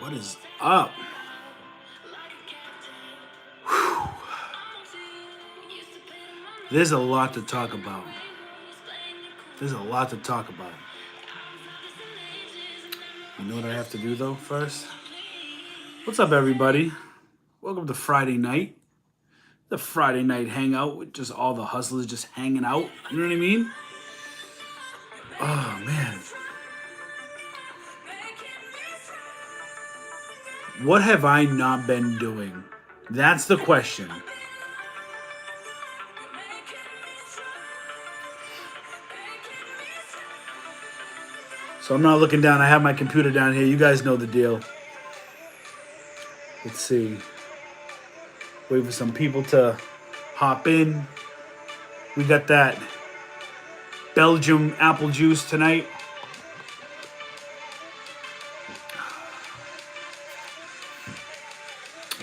What is up? Whew. There's a lot to talk about. You know what I have to do though first? What's up, everybody? Welcome to Friday night. The Friday night hangout with just all the hustlers just hanging out. You know what I mean? Oh, man. What have I not been doing? That's the question. So I'm not looking down. I have my computer down here. You guys know the deal. Let's see. Wait for some people to hop in. We got that Belgium apple juice tonight.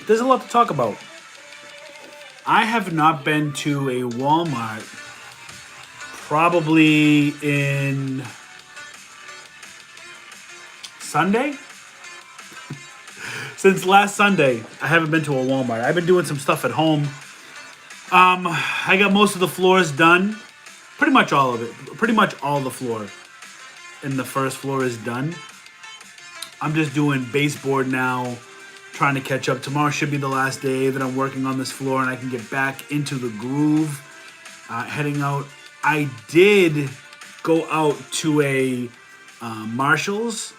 There's a lot to talk about. I have not been to a Walmart probably in Sunday? Since last Sunday, I haven't been to a Walmart. I've been doing some stuff at home. I got most of the floors done. Pretty much all of it. Pretty much all the floor in the first floor is done. I'm just doing baseboard now, trying to catch up. Tomorrow should be the last day that I'm working on this floor and I can get back into the groove. Heading out. I did go out to a Marshall's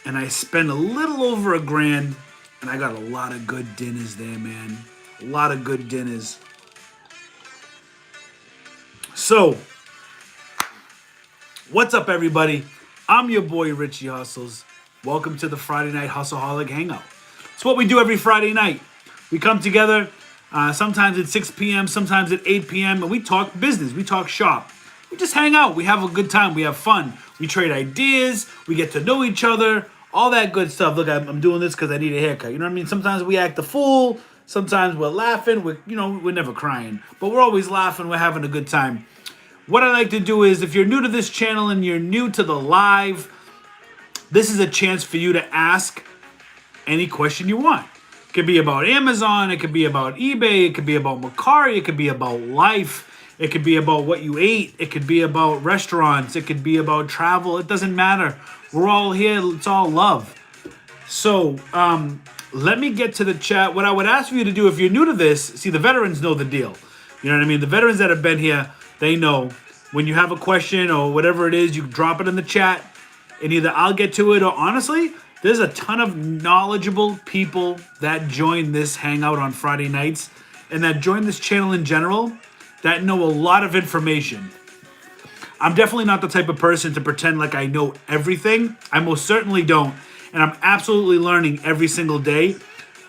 and I spent a little over $1,000 and I got a lot of good dinners there, man. A lot of good dinners. So, what's up, everybody? I'm your boy, Richie Hustles. Welcome to the Friday Night Hustleholic Hangout. It's what we do every Friday night. We come together, sometimes at 6 p.m., sometimes at 8 p.m., and we talk business. We talk shop. We just hang out. We have a good time. We have fun. We trade ideas. We get to know each other. All that good stuff. Look, I'm doing this because I need a haircut. You know what I mean? Sometimes we act a fool. Sometimes we're laughing. We're never crying. But we're always laughing. We're having a good time. What I like to do is, if you're new to this channel and you're new to the live, this is a chance for you to ask any question you want. It could be about Amazon. It could be about eBay. It could be about Macari. It could be about life. It could be about what you ate. It could be about restaurants. It could be about travel. It doesn't matter. We're all here. It's all love. So let me get to the chat. What I would ask for you to do, if you're new to this, see, the veterans know the deal. You know what I mean? The veterans that have been here, they know when you have a question or whatever it is, you drop it in the chat and either I'll get to it or honestly, there's a ton of knowledgeable people that join this hangout on Friday nights and that join this channel in general that know a lot of information. I'm definitely not the type of person to pretend like I know everything. I most certainly don't. And I'm absolutely learning every single day.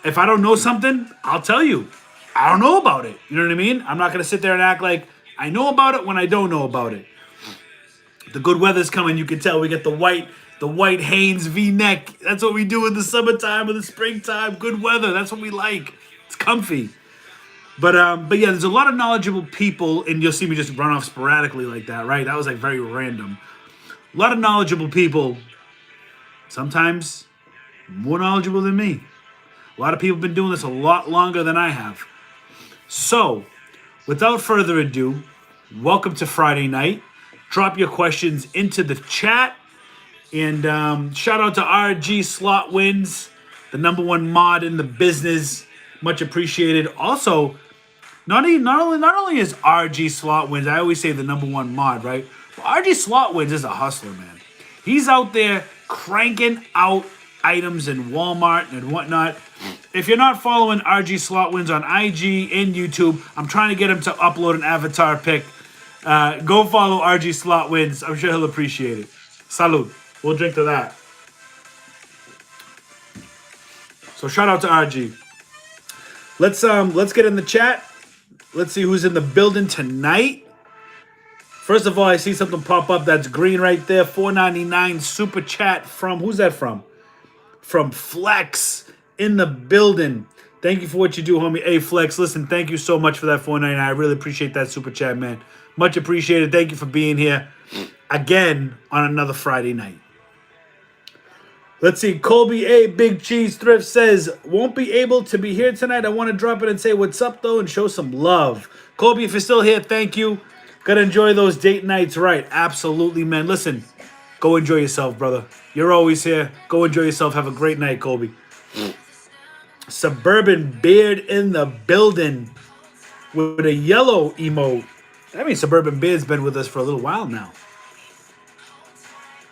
If I don't know something, I'll tell you. I don't know about it. You know what I mean? I'm not going to sit there and act like I know about it when I don't know about it. The good weather's coming. You can tell we get the white Hanes V-neck. That's what we do in the summertime or the springtime. Good weather. That's what we like. It's comfy. But yeah, there's a lot of knowledgeable people, and you'll see me just run off sporadically like that, right? That was like very random. A lot of knowledgeable people, sometimes more knowledgeable than me. A lot of people have been doing this a lot longer than I have. So, without further ado, welcome to Friday night. Drop your questions into the chat. And shout out to RG Slot Wins, the #1 mod in the business. Much appreciated. Also, not only is RG Slot Wins, I always say the #1 mod, right? But RG Slot Wins is a hustler, man. He's out there cranking out items in Walmart and whatnot. If you're not following RG Slot Wins on IG and YouTube, I'm trying to get him to upload an avatar pic. Go follow RG Slot Wins. I'm sure he'll appreciate it. Salud. We'll drink to that. So shout out to RG. Let's get in the chat. Let's see who's in the building tonight. First of all, I see something pop up that's green right there. $4.99 super chat from, who's that from? From Flex in the building. Thank you for what you do, homie. Hey, Flex, listen, thank you so much for that $4.99. I really appreciate that super chat, man. Much appreciated. Thank you for being here again on another Friday night. Let's see. Colby A. Big Cheese Thrift says, won't be able to be here tonight. I want to drop in and say what's up, though, and show some love. Colby, if you're still here, thank you. Gotta enjoy those date nights, right? Absolutely, man. Listen, go enjoy yourself, brother. You're always here. Go enjoy yourself. Have a great night, Colby. Suburban Beard in the building with a yellow emote. I mean, Suburban Beard's been with us for a little while now.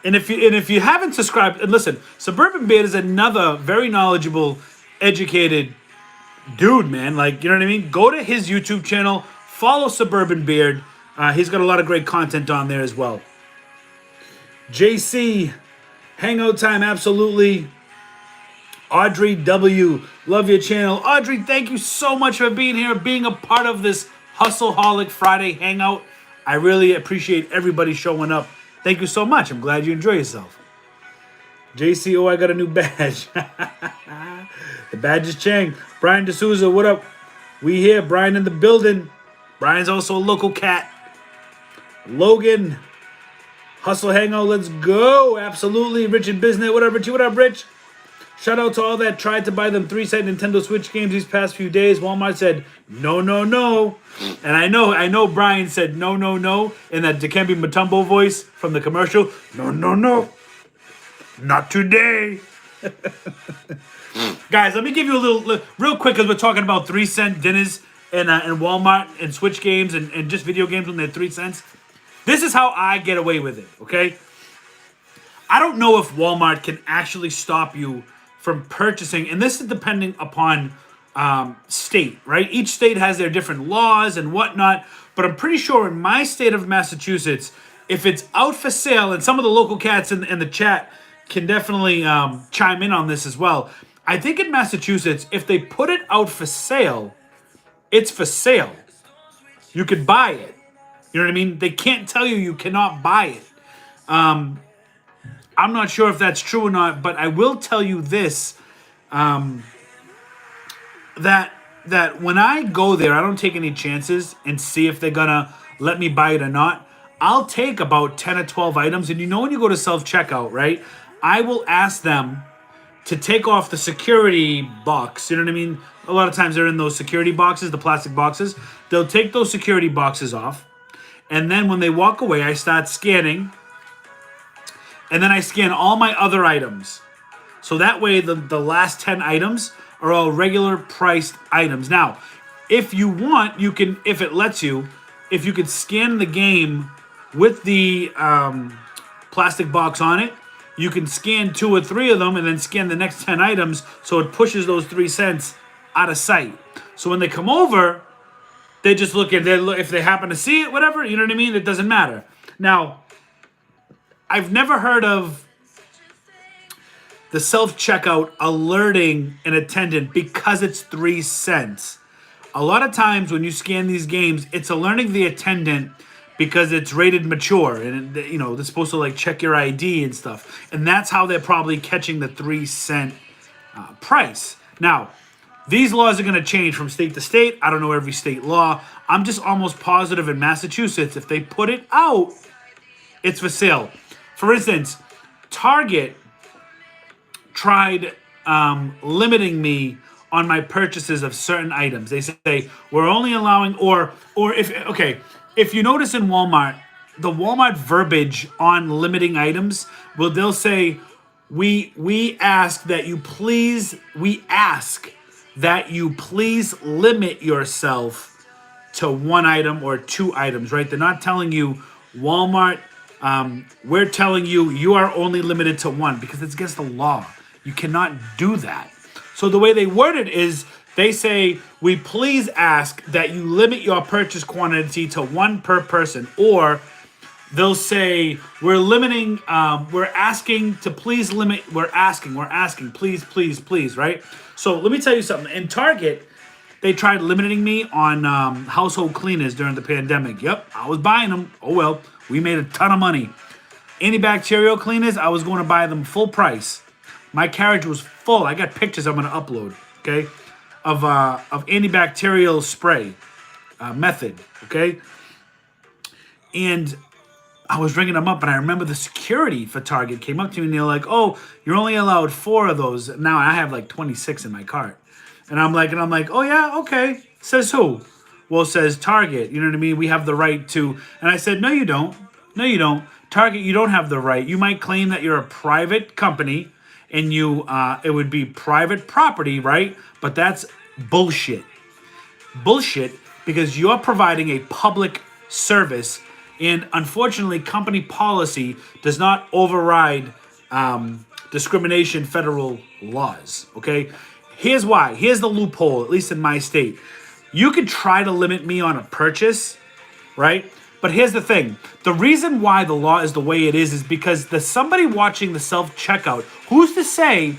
And if you haven't subscribed, and listen, Suburban Beard is another very knowledgeable, educated dude, man. Like, you know what I mean? Go to his YouTube channel, follow Suburban Beard. He's got a lot of great content on there as well. JC, Hangout Time, absolutely. Audrey W, love your channel. Audrey, thank you so much for being here, being a part of this Hustleholic Friday Hangout. I really appreciate everybody showing up. Thank you so much. I'm glad you enjoy yourself. JC, oh, I got a new badge. The badge is Chang. Brian D'Souza, what up? We here. Brian in the building. Brian's also a local cat. Logan, Hustle Hangout, let's go. Absolutely. Rich in business. What up, Richie? What up, Rich? Shout out to all that tried to buy them 3-cent Nintendo Switch games these past few days. Walmart said, no, no, no. And I know Brian said, no, no, no, in that Dikembe Mutombo voice from the commercial. No, no, no. Not today. Guys, let me give you a little, real quick, because we're talking about 3-cent dinners and Walmart and Switch games and just video games when they're 3 cents. This is how I get away with it, okay? I don't know if Walmart can actually stop you from purchasing, and this is depending upon state, right? Each state has their different laws and whatnot, but I'm pretty sure in my state of Massachusetts, if it's out for sale, and some of the local cats in the chat can definitely chime in on this as well. I think in Massachusetts, if they put it out for sale, it's for sale. You could buy it. You know what I mean? They can't tell you cannot buy it. I'm not sure if that's true or not, but I will tell you this, that when I go there, I don't take any chances and see if they're going to let me buy it or not. I'll take about 10 or 12 items, and you know when you go to self-checkout, right? I will ask them to take off the security box, you know what I mean? A lot of times they're in those security boxes, the plastic boxes. They'll take those security boxes off, and then when they walk away, I start scanning. And then I scan all my other items. So that way the last 10 items are all regular priced items. Now, if you want, you can, if it lets you, if you could scan the game with the plastic box on it, you can scan 2 or 3 of them and then scan the next 10 items so it pushes those 3 cents out of sight. So when they come over, they just look at if they happen to see it, whatever, you know what I mean? It doesn't matter. Now, I've never heard of the self-checkout alerting an attendant because it's 3 cents. A lot of times when you scan these games, it's alerting the attendant because it's rated mature and you know they're supposed to like check your ID and stuff, and that's how they're probably catching the 3 cent price. Now, these laws are going to change from state to state. I don't know every state law. I'm just almost positive in Massachusetts, if they put it out, it's for sale. For instance, Target tried limiting me on my purchases of certain items. They say we're only allowing, or if you notice in Walmart, the Walmart verbiage on limiting items, they'll say we ask that you please limit yourself to 1 item or 2 items, right? They're not telling you Walmart. We're telling you are only limited to 1 because it's against the law. You cannot do that. So the way they word it is they say, we please ask that you limit your purchase quantity to 1 per person. Or they'll say, we're asking to please limit, we're asking, please, right? So let me tell you something. In Target, they tried limiting me on household cleaners during the pandemic. Yep, I was buying them. Oh, well. We made a ton of money. Antibacterial cleaners, I was going to buy them full price. My carriage was full. I got pictures I'm going to upload, okay, of antibacterial spray method, okay? And I was ringing them up, and I remember the security for Target came up to me, and they're like, "Oh, you're only allowed 4 of those." Now I have like 26 in my cart, and I'm like, "Oh yeah, okay." Says who? Well, it says Target. You know what I mean? We have the right to. And I said, "No, you don't. No, you don't. Target, you don't have the right. You might claim that you're a private company, and it would be private property, right? But that's bullshit. Bullshit, because you're providing a public service, and unfortunately company policy does not override discrimination federal laws. Okay, here's why. Here's the loophole, at least in my state. You could try to limit me on a purchase, right? But here's the thing. The reason why the law is the way it is because there's somebody watching the self-checkout. Who's to say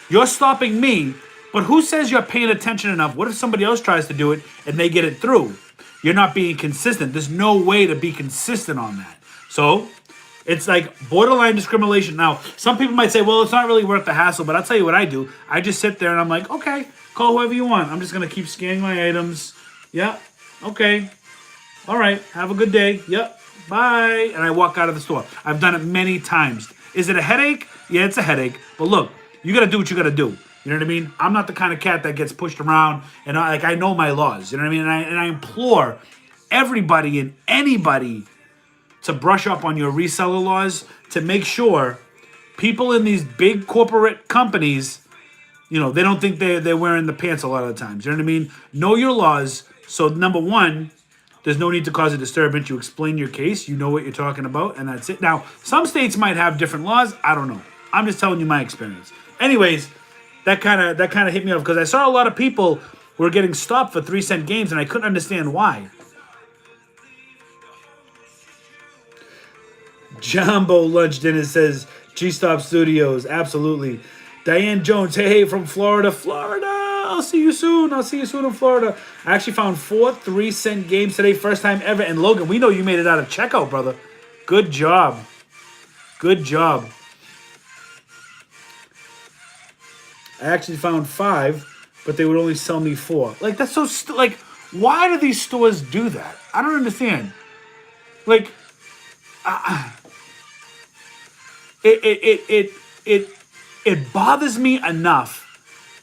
you're stopping me, but who says you're paying attention enough? What if somebody else tries to do it and they get it through? You're not being consistent. There's no way to be consistent on that. So it's like borderline discrimination. Now, some people might say, well, it's not really worth the hassle, but I'll tell you what I do. I just sit there and I'm like, okay, call whoever you want. I'm just going to keep scanning my items. Yeah, okay. All right, have a good day. Yep, bye. And I walk out of the store. I've done it many times. Is it a headache? Yeah, it's a headache. But look, you got to do what you got to do. You know what I mean? I'm not the kind of cat that gets pushed around, and I know my laws. You know what I mean? And I implore everybody and anybody to brush up on your reseller laws, to make sure people in these big corporate companies, you know, they don't think they're wearing the pants a lot of the times. You know what I mean? Know your laws. So number one, there's no need to cause a disturbance. You explain your case. You know what you're talking about, and that's it. Now, some states might have different laws. I don't know. I'm just telling you my experience. Anyways, that kind of hit me off because I saw a lot of people were getting stopped for 3-cent games, and I couldn't understand why. Jumbo Lunch Dinner says G-Stop Studios. Absolutely. Diane Jones, hey, from Florida. I'll see you soon. In Florida. I actually found 4 3-cent games today. First time ever. And Logan, we know you made it out of checkout, brother. Good job. I actually found 5, but they would only sell me 4. Like, that's so... why do these stores do that? I don't understand. Like... It bothers me enough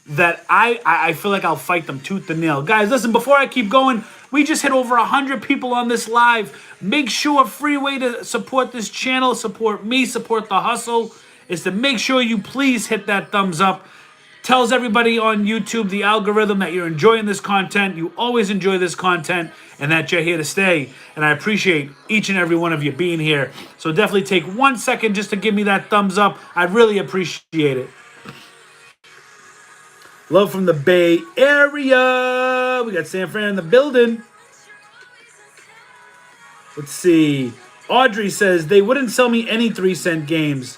that I feel like I'll fight them tooth and nail. Guys, listen, before I keep going, we just hit over 100 people on this live. Make sure a free way to support this channel, support me, support the hustle, is to make sure you please hit that thumbs up. Tells everybody on YouTube, the algorithm, that you're enjoying this content. You always enjoy this content and that you're here to stay. And I appreciate each and every one of you being here. So definitely take 1 second just to give me that thumbs up. I'd really appreciate it. Love from the Bay Area. We got San Fran in the building. Let's see. Audrey says they wouldn't sell me any 3-cent games.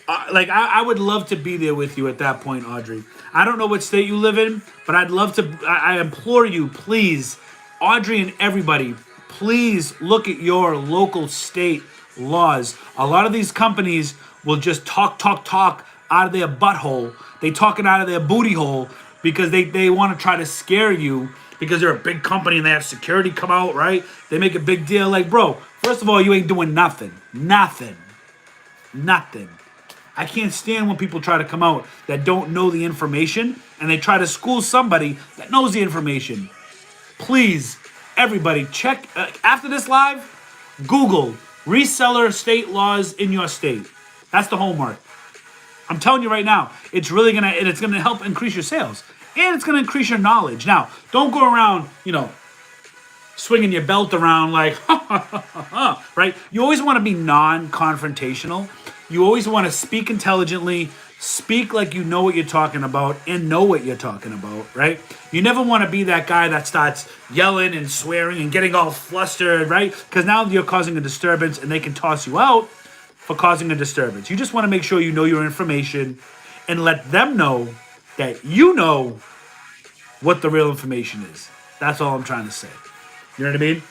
I would love to be there with you at that point, Audrey. I don't know what state you live in, but I'd love to. I implore you, please, Audrey and everybody, please look at your local state laws. A lot of these companies will just talk out of their butthole. They talk it out of their booty hole because they want to try to scare you because they're a big company and they have security come out, right? They make a big deal. Like, bro, first of all, you ain't doing nothing. Nothing. I can't stand when people try to come out that don't know the information and they try to school somebody that knows the information. Please, everybody, check, after this live, Google reseller state laws in your state. That's the homework. I'm telling you right now, it's really it's gonna help increase your sales. And it's gonna increase your knowledge. Now, don't go around, swinging your belt around like, right? You always want to be non-confrontational. You always want to speak intelligently, speak like you know what you're talking about, and know what you're talking about, right? You never want to be that guy that starts yelling and swearing and getting all flustered, right? Because now you're causing a disturbance and they can toss you out for causing a disturbance. You just want to make sure you know your information and let them know that you know what the real information is. That's all I'm trying to say. You know what I mean?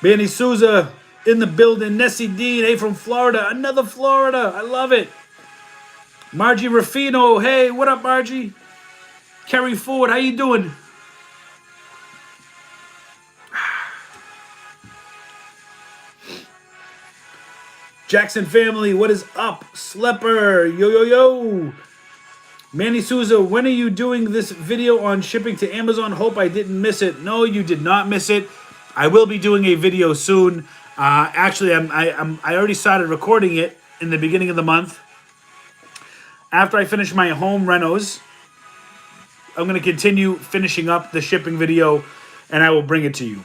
Manny Souza in the building. Nessie Dean, hey, from Florida. Another Florida. I love it. Margie Ruffino. Hey, what up, Margie? Kerry Ford, how you doing? Jackson family, what is up? Slepper, yo, yo, yo. Manny Souza, when are you doing this video on shipping to Amazon? Hope I didn't miss it. No, you did not miss it. I will be doing a video soon. Actually, I already started recording it in the beginning of the month. After I finish my home renos, I'm going to continue finishing up the shipping video, and I will bring it to you.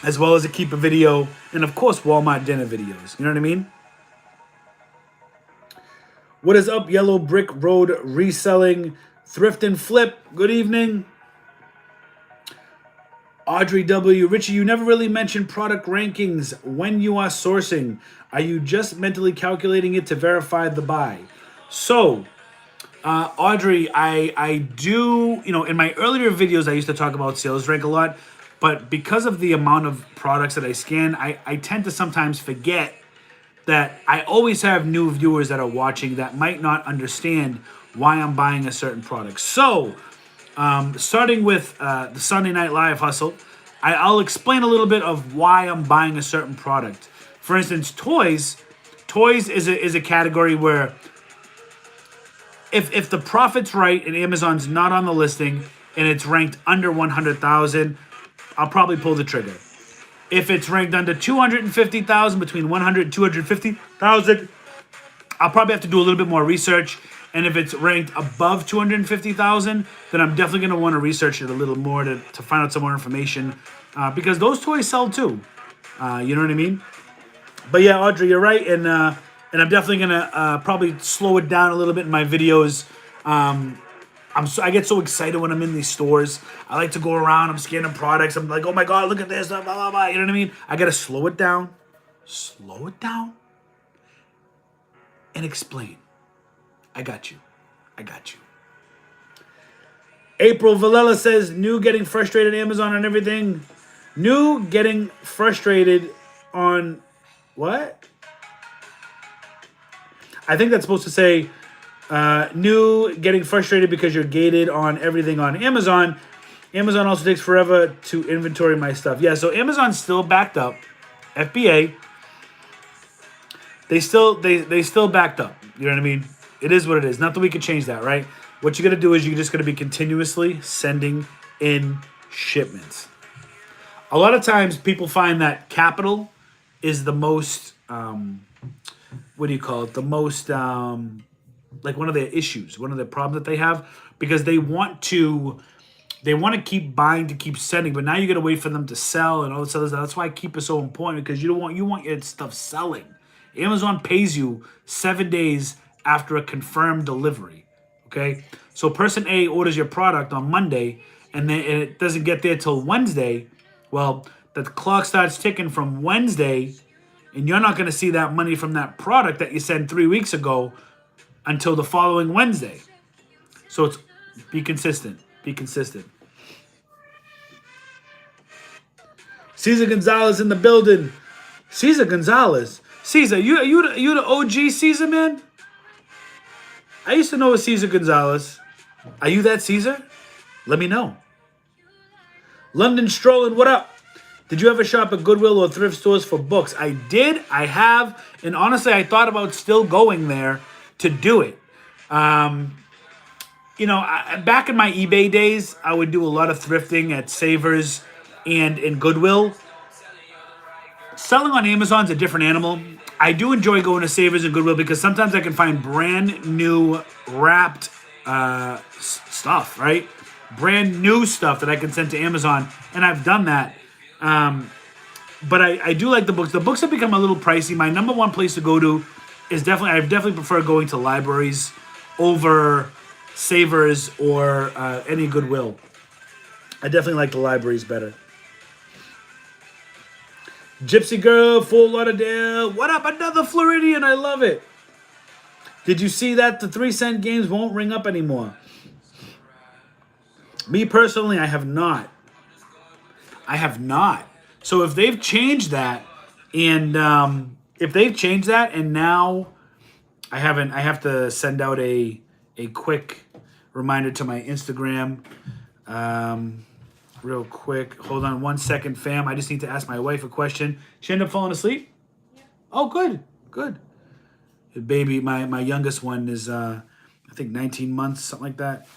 As well as a Keepa video, and of course, Walmart dinner videos. You know what I mean? What is up, Yellow Brick Road Reselling, Thrift and Flip? Good evening. Audrey W. Richie, you never really mentioned product rankings when you are sourcing. Are you just mentally calculating it to verify the buy? So, Audrey, I do, in my earlier videos, I used to talk about sales rank a lot, but because of the amount of products that I scan, I tend to sometimes forget that I always have new viewers that are watching that might not understand why I'm buying a certain product. So, starting with the Sunday Night Live hustle, I'll explain a little bit of why I'm buying a certain product. For instance, toys. Toys is a category where if the profit's right and Amazon's not on the listing and it's ranked under 100,000, I'll probably pull the trigger. If it's ranked under 250,000, between 100 and 250,000, I'll probably have to do a little bit more research. And if it's ranked above 250,000, then I'm definitely going to want to research it a little more to find out some more information. Because those toys sell too. You know what I mean? But yeah, Audrey, you're right. And I'm definitely going to probably slow it down a little bit in my videos. I get so excited when I'm in these stores. I like to go around. I'm scanning products. I'm like, oh my God, look at this. Blah, blah, blah. You know what I mean? I got to slow it down. Slow it down. And explain. I got you. I got you. April Valella says, new getting frustrated Amazon on everything. New getting frustrated on what? I think that's supposed to say new getting frustrated because you're gated on everything on Amazon. Amazon also takes forever to inventory my stuff. Yeah, so Amazon's still backed up. FBA. They still backed up. You know what I mean? It is what it is. Not that we can change that, right? What you're going to do is you're just going to be continuously sending in shipments. A lot of times people find that capital is the most, what do you call it? The most, like one of their issues, one of the problems that they have, because they want to keep buying to keep sending, but now you got to wait for them to sell and all this other stuff. That's why Keep is so important, because you want your stuff selling. Amazon pays you 7 days after a confirmed delivery. Okay, so person A orders your product on Monday, and then it doesn't get there till Wednesday. Well, the clock starts ticking from Wednesday, and you're not going to see that money from that product that you sent 3 weeks ago until the following Wednesday. So it's be consistent. Be consistent. Cesar Gonzalez in the building. Cesar Gonzalez. Cesar, you the OG Cesar, man? I used to know a Cesar Gonzalez. Are you that Cesar? Let me know. London Strolling, what up? Did you ever shop at Goodwill or thrift stores for books? I did. I have. And honestly, I thought about still going there to do it. Back in my eBay days, I would do a lot of thrifting at Savers and in Goodwill. Selling on Amazon's a different animal. I do enjoy going to Savers and Goodwill because sometimes I can find brand new wrapped stuff, right? Brand new stuff that I can send to Amazon, and I've done that. But I do like the books. The books have become a little pricey. My number one place to go to is I definitely prefer going to libraries over Savers or any Goodwill. I definitely like the libraries better. Gypsy Girl, Fort Lauderdale. What up? Another Floridian. I love it. Did you see that? The 3-cent games won't ring up anymore. Me personally, I have not. I have not. So if they've changed that, and now I have to send out a quick reminder to my Instagram. Real quick. Hold on 1 second, fam. I just need to ask my wife a question. She ended up falling asleep? Yeah. Oh, good. Good. The baby, my youngest one is I think 19 months, something like that,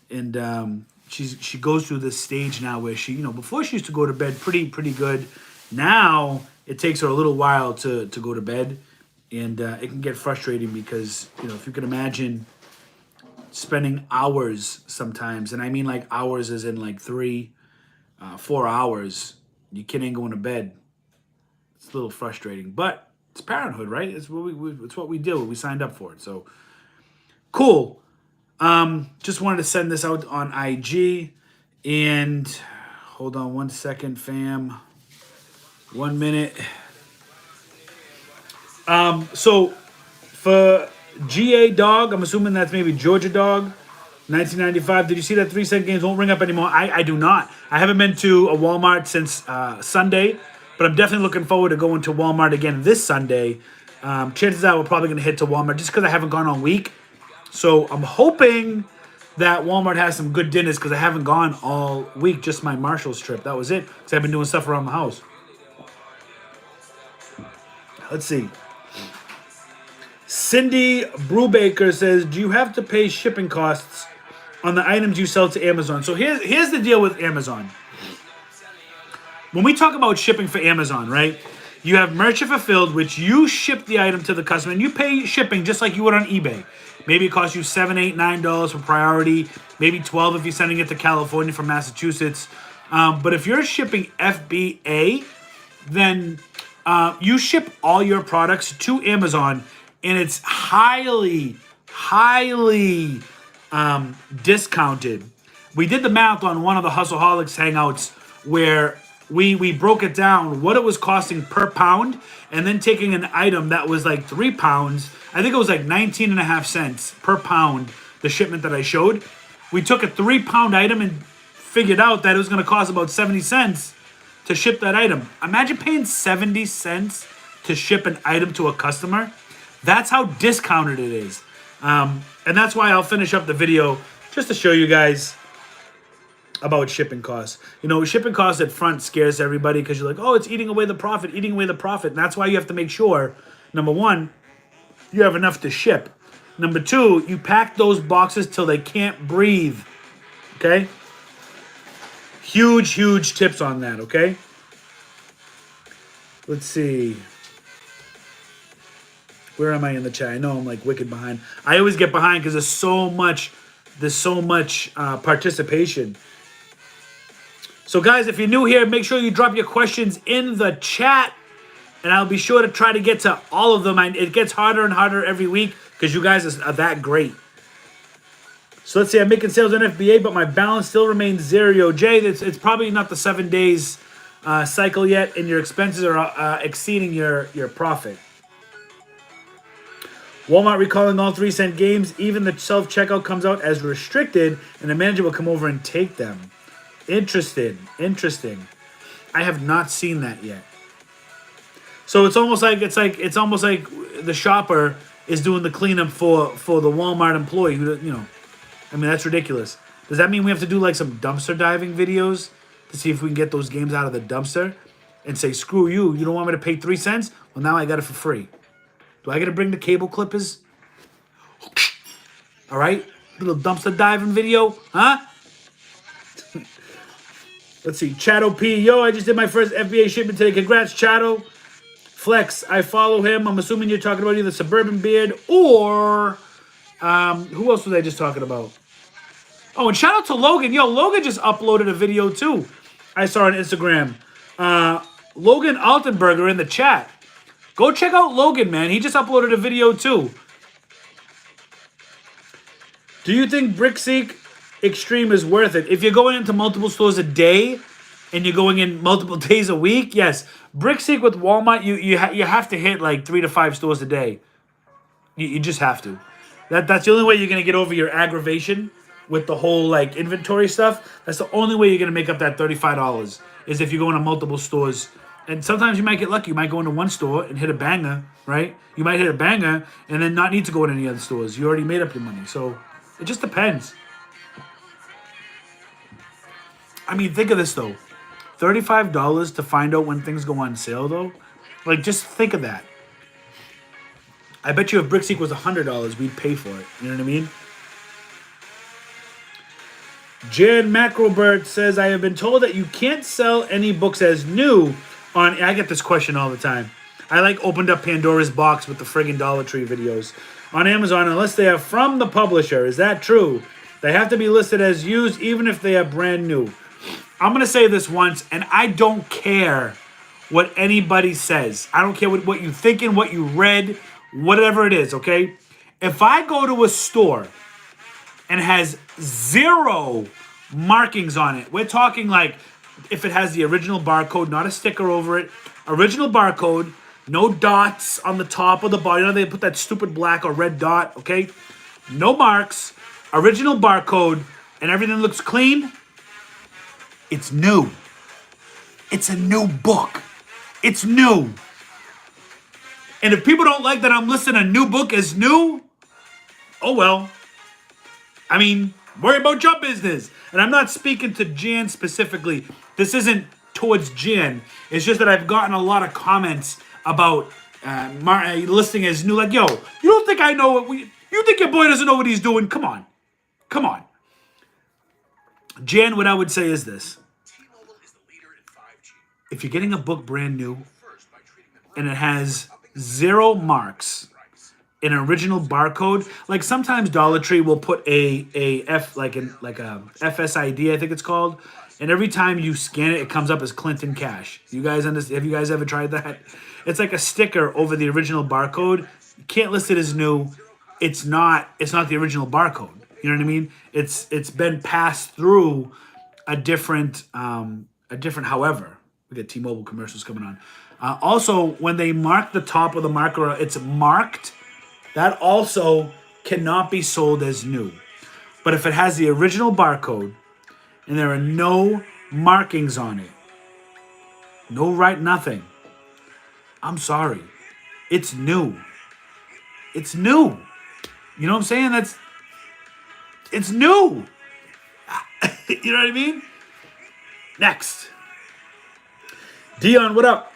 and she goes through this stage now where she, before she used to go to bed pretty good. Now it takes her a little while to go to bed, and it can get frustrating because if you can imagine spending hours sometimes, and I mean like hours as in like 4 hours, your kid ain't going to bed. It's a little frustrating, but it's parenthood, right? It's what we deal with. We signed up for it, so cool. Just wanted to send this out on IG, and hold on 1 second, fam. 1 minute. So for GA Dog, I'm assuming that's maybe Georgia Dog, 1995. Did you see that 3-cent games won't ring up anymore? I do not. I haven't been to a Walmart since Sunday, but I'm definitely looking forward to going to Walmart again this Sunday. Chances are we're probably going to hit to Walmart just because I haven't gone all week. So I'm hoping that Walmart has some good dinners because I haven't gone all week, just my Marshall's trip. That was it because I've been doing stuff around the house. Let's see. Cindy Brubaker says, do you have to pay shipping costs on the items you sell to Amazon? So here's the deal with Amazon. When we talk about shipping for Amazon, right? You have merchant fulfilled, which you ship the item to the customer, and you pay shipping just like you would on eBay. Maybe it costs you $7, $8, $9 for priority, maybe $12 if you're sending it to California from Massachusetts. But if you're shipping FBA, then you ship all your products to Amazon, and it's highly discounted. We did the math on one of the Hustleholics Hangouts where we broke it down, what it was costing per pound, and then taking an item that was like 3 pounds. I think it was like 19.5 cents per pound, the shipment that I showed. We took a 3-pound item and figured out that it was going to cost about 70 cents to ship that item. Imagine paying 70 cents to ship an item to a customer. That's how discounted it is. And that's why I'll finish up the video just to show you guys about shipping costs. Shipping costs at front scares everybody because you're like, oh, it's eating away the profit. And that's why you have to make sure, number one, you have enough to ship. Number two, you pack those boxes till they can't breathe. Okay? Huge tips on that, okay? Let's see. Where am I in the chat? I know I'm like wicked behind. I always get behind because there's so much participation. So guys, if you're new here, make sure you drop your questions in the chat, and I'll be sure to try to get to all of them. It gets harder and harder every week because you guys are that great. So let's see, I'm making sales on FBA, but my balance still remains zero. Jay, it's probably not the 7 days cycle yet, and your expenses are exceeding your profit. Walmart recalling all 3-cent games. Even the self-checkout comes out as restricted, and the manager will come over and take them. Interesting. I have not seen that yet. So it's almost like the shopper is doing the cleanup for the Walmart employee. That's ridiculous. Does that mean we have to do like some dumpster diving videos to see if we can get those games out of the dumpster and say, screw you, you don't want me to pay 3 cents? Well, now I got it for free. Do I got to bring the cable clippers? All right, little dumpster diving video, huh? Let's see, Chato P. Yo, I just did my first FBA shipment today. Congrats, Chato. Flex, I follow him. I'm assuming you're talking about either Suburban Beard or who else was I just talking about? Oh, and shout out to Logan. Yo, Logan just uploaded a video too. I saw on Instagram. Logan Altenberger in the chat. Go check out Logan, man. He just uploaded a video too. Do you think BrickSeek Extreme is worth it? If you're going into multiple stores a day and you're going in multiple days a week, yes. BrickSeek with Walmart, you have to hit like 3 to 5 stores a day. You just have to. That's the only way you're going to get over your aggravation with the whole like inventory stuff. That's the only way you're going to make up that $35 is if you're going to multiple stores. And sometimes you might get lucky. You might go into one store and hit a banger, right? You might hit a banger and then not need to go in any other stores. You already made up your money. So it just depends. I mean, think of this though. $35 to find out when things go on sale though. Like, just think of that. I bet you if Brickseek was $100, we'd pay for it. You know what I mean? Jan Macrobert says, I have been told that you can't sell any books as new on... I get this question all the time. I opened up Pandora's box with the friggin' Dollar Tree videos. On Amazon, unless they are from the publisher. Is that true? They have to be listed as used even if they are brand new. I'm going to say this once, and I don't care what anybody says. I don't care what you thinking, what you read, whatever it is, okay? If I go to a store and it has 0 markings on it, we're talking like if it has the original barcode, not a sticker over it, original barcode, no dots on the top or the bottom. You know, they put that stupid black or red dot, okay? No marks, original barcode, and everything looks clean. It's new. It's a new book. It's new. And if people don't like that I'm listing a new book as new, oh well. I mean, worry about your business. And I'm not speaking to Jan specifically. This isn't towards Jan. It's just that I've gotten a lot of comments about listing as new. Like, yo, you don't think I know what you think your boy doesn't know what he's doing? Come on. Come on. Jan, what I would say is this. If you're getting a book brand new and it has 0 marks, an original barcode, like sometimes Dollar Tree will put a FSID, I think it's called, and every time you scan it, it comes up as Clinton Cash. You guys understand? Have you guys ever tried that? It's like a sticker over the original barcode. You can't list it as new. It's not the original barcode. You know what I mean? It's been passed through a different however. We get T-Mobile commercials coming on. Also, when they mark the top of the marker, it's marked. That also cannot be sold as new. But if it has the original barcode and there are no markings on it, nothing, I'm sorry. It's new. It's new. You know what I'm saying? It's new. You know what I mean? Next. Dion, what up?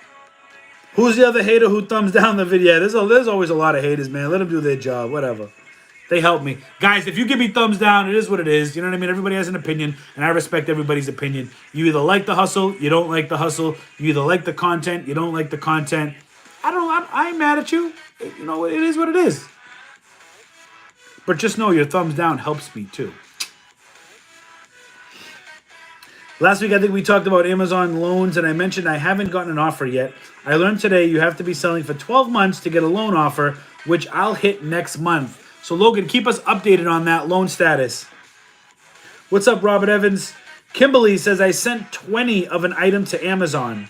Who's the other hater who thumbs down the video? There's always a lot of haters, man. Let them do their job. Whatever. They help me. Guys, if you give me thumbs down, it is what it is. You know what I mean? Everybody has an opinion, and I respect everybody's opinion. You either like the hustle, you don't like the hustle. You either like the content, you don't like the content. I ain't mad at you. You know, it is what it is. But just know your thumbs down helps me too. Last week, I think we talked about Amazon loans, and I mentioned I haven't gotten an offer yet. I learned today you have to be selling for 12 months to get a loan offer, which I'll hit next month. So, Logan, keep us updated on that loan status. What's up, Robert Evans? Kimberly says, I sent 20 of an item to Amazon.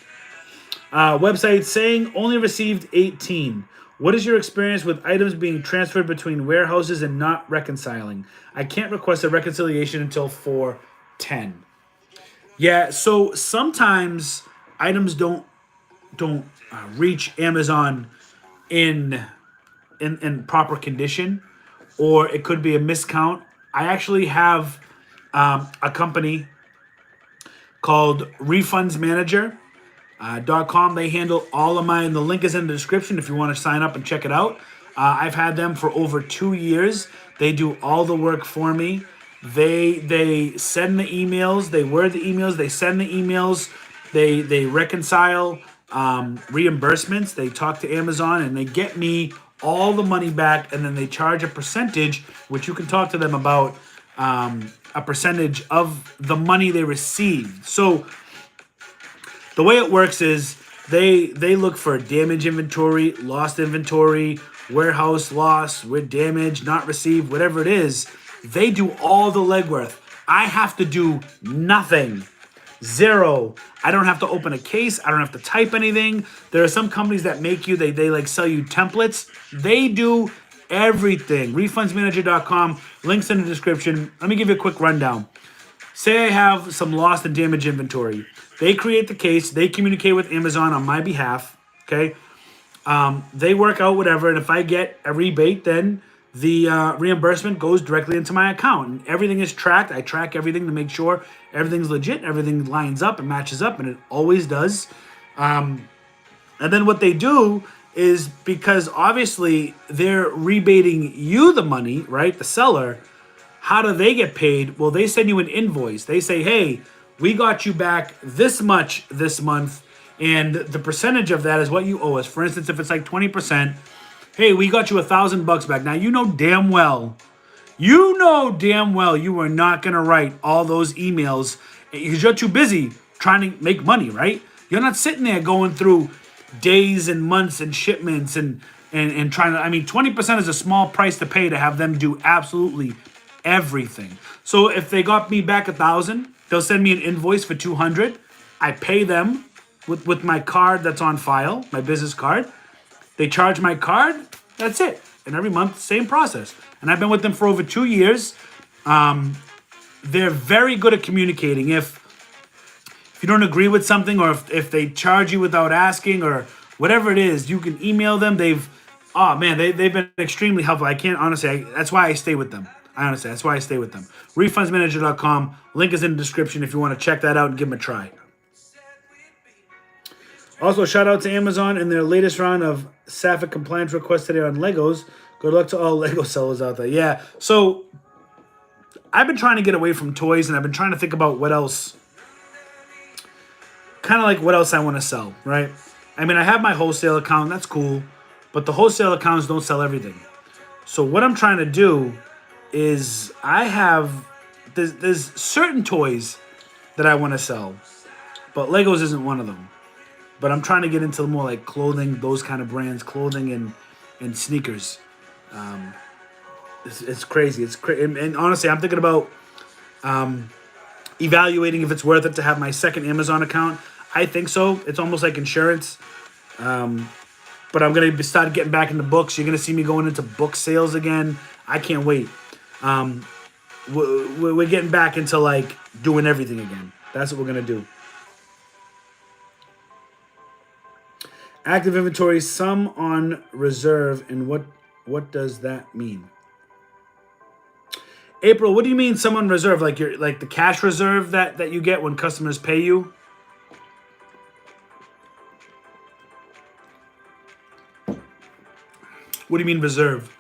Website saying only received 18. What is your experience with items being transferred between warehouses and not reconciling? I can't request a reconciliation until 4/10. Yeah, so sometimes items don't reach Amazon in proper condition, or it could be a miscount. I actually have a company called refundsmanager.com. They handle all of mine. The link is in the description if you want to sign up and check it out. I've had them for over 2 years. They do all the work for me. They send the emails, they word the emails, they send the emails, they reconcile reimbursements, they talk to Amazon, and they get me all the money back, and then they charge a percentage, which you can talk to them about, a percentage of the money they received. So the way it works is they look for damage inventory, lost inventory, warehouse loss, with damage, not received, whatever it is. They do all the legwork. I have to do nothing. 0. I don't have to open a case. I don't have to type anything. There are some companies that make you, they like sell you templates. They do everything. Refundsmanager.com. Links in the description. Let me give you a quick rundown. Say I have some lost and damaged inventory. They create the case. They communicate with Amazon on my behalf. Okay. They work out whatever. And if I get a rebate, then the reimbursement goes directly into my account, and everything is tracked. I track everything to make sure everything's legit, everything lines up and matches up, and it always does. And then what they do is because obviously they're rebating you the money, right? The seller. How do they get paid? Well, they send you an invoice. They say, hey, we got you back this much this month, and the percentage of that is what you owe us. For instance, if it's like 20%, hey, we got you $1,000 back. Now, you know damn well you are not going to write all those emails because you're too busy trying to make money, right? You're not sitting there going through days and months and shipments and trying to, I mean, 20% is a small price to pay to have them do absolutely everything. So if they got me back 1,000, they'll send me an invoice for 200. I pay them with my card that's on file, my business card. They charge my card. That's it. And every month, same process. And I've been with them for over 2 years. They're very good at communicating. If you don't agree with something, or if they charge you without asking, or whatever it is, you can email them. They've been extremely helpful. I can't honestly. That's why I stay with them. That's why I stay with them. Refundsmanager.com. Link is in the description if you want to check that out and give them a try. Also, shout out to Amazon and their latest round of SAFIC compliance requests today on Legos. Good luck to all Lego sellers out there. Yeah, so I've been trying to get away from toys, and I've been trying to think about what else, kind of like what else I want to sell, right? I mean, I have my wholesale account. That's cool. But the wholesale accounts don't sell everything. So what I'm trying to do is there's certain toys that I want to sell, but Legos isn't one of them. But I'm trying to get into more like clothing, those kind of brands, clothing and sneakers. It's crazy. And honestly, I'm thinking about evaluating if it's worth it to have my second Amazon account. I think so. It's almost like insurance. But I'm going to start getting back into books. You're going to see me going into book sales again. I can't wait. We're getting back into like doing everything again. That's what we're going to do. Active inventory, some on reserve, and what does that mean? April, what do you mean some on reserve? Like the cash reserve that you get when customers pay you? What do you mean reserve?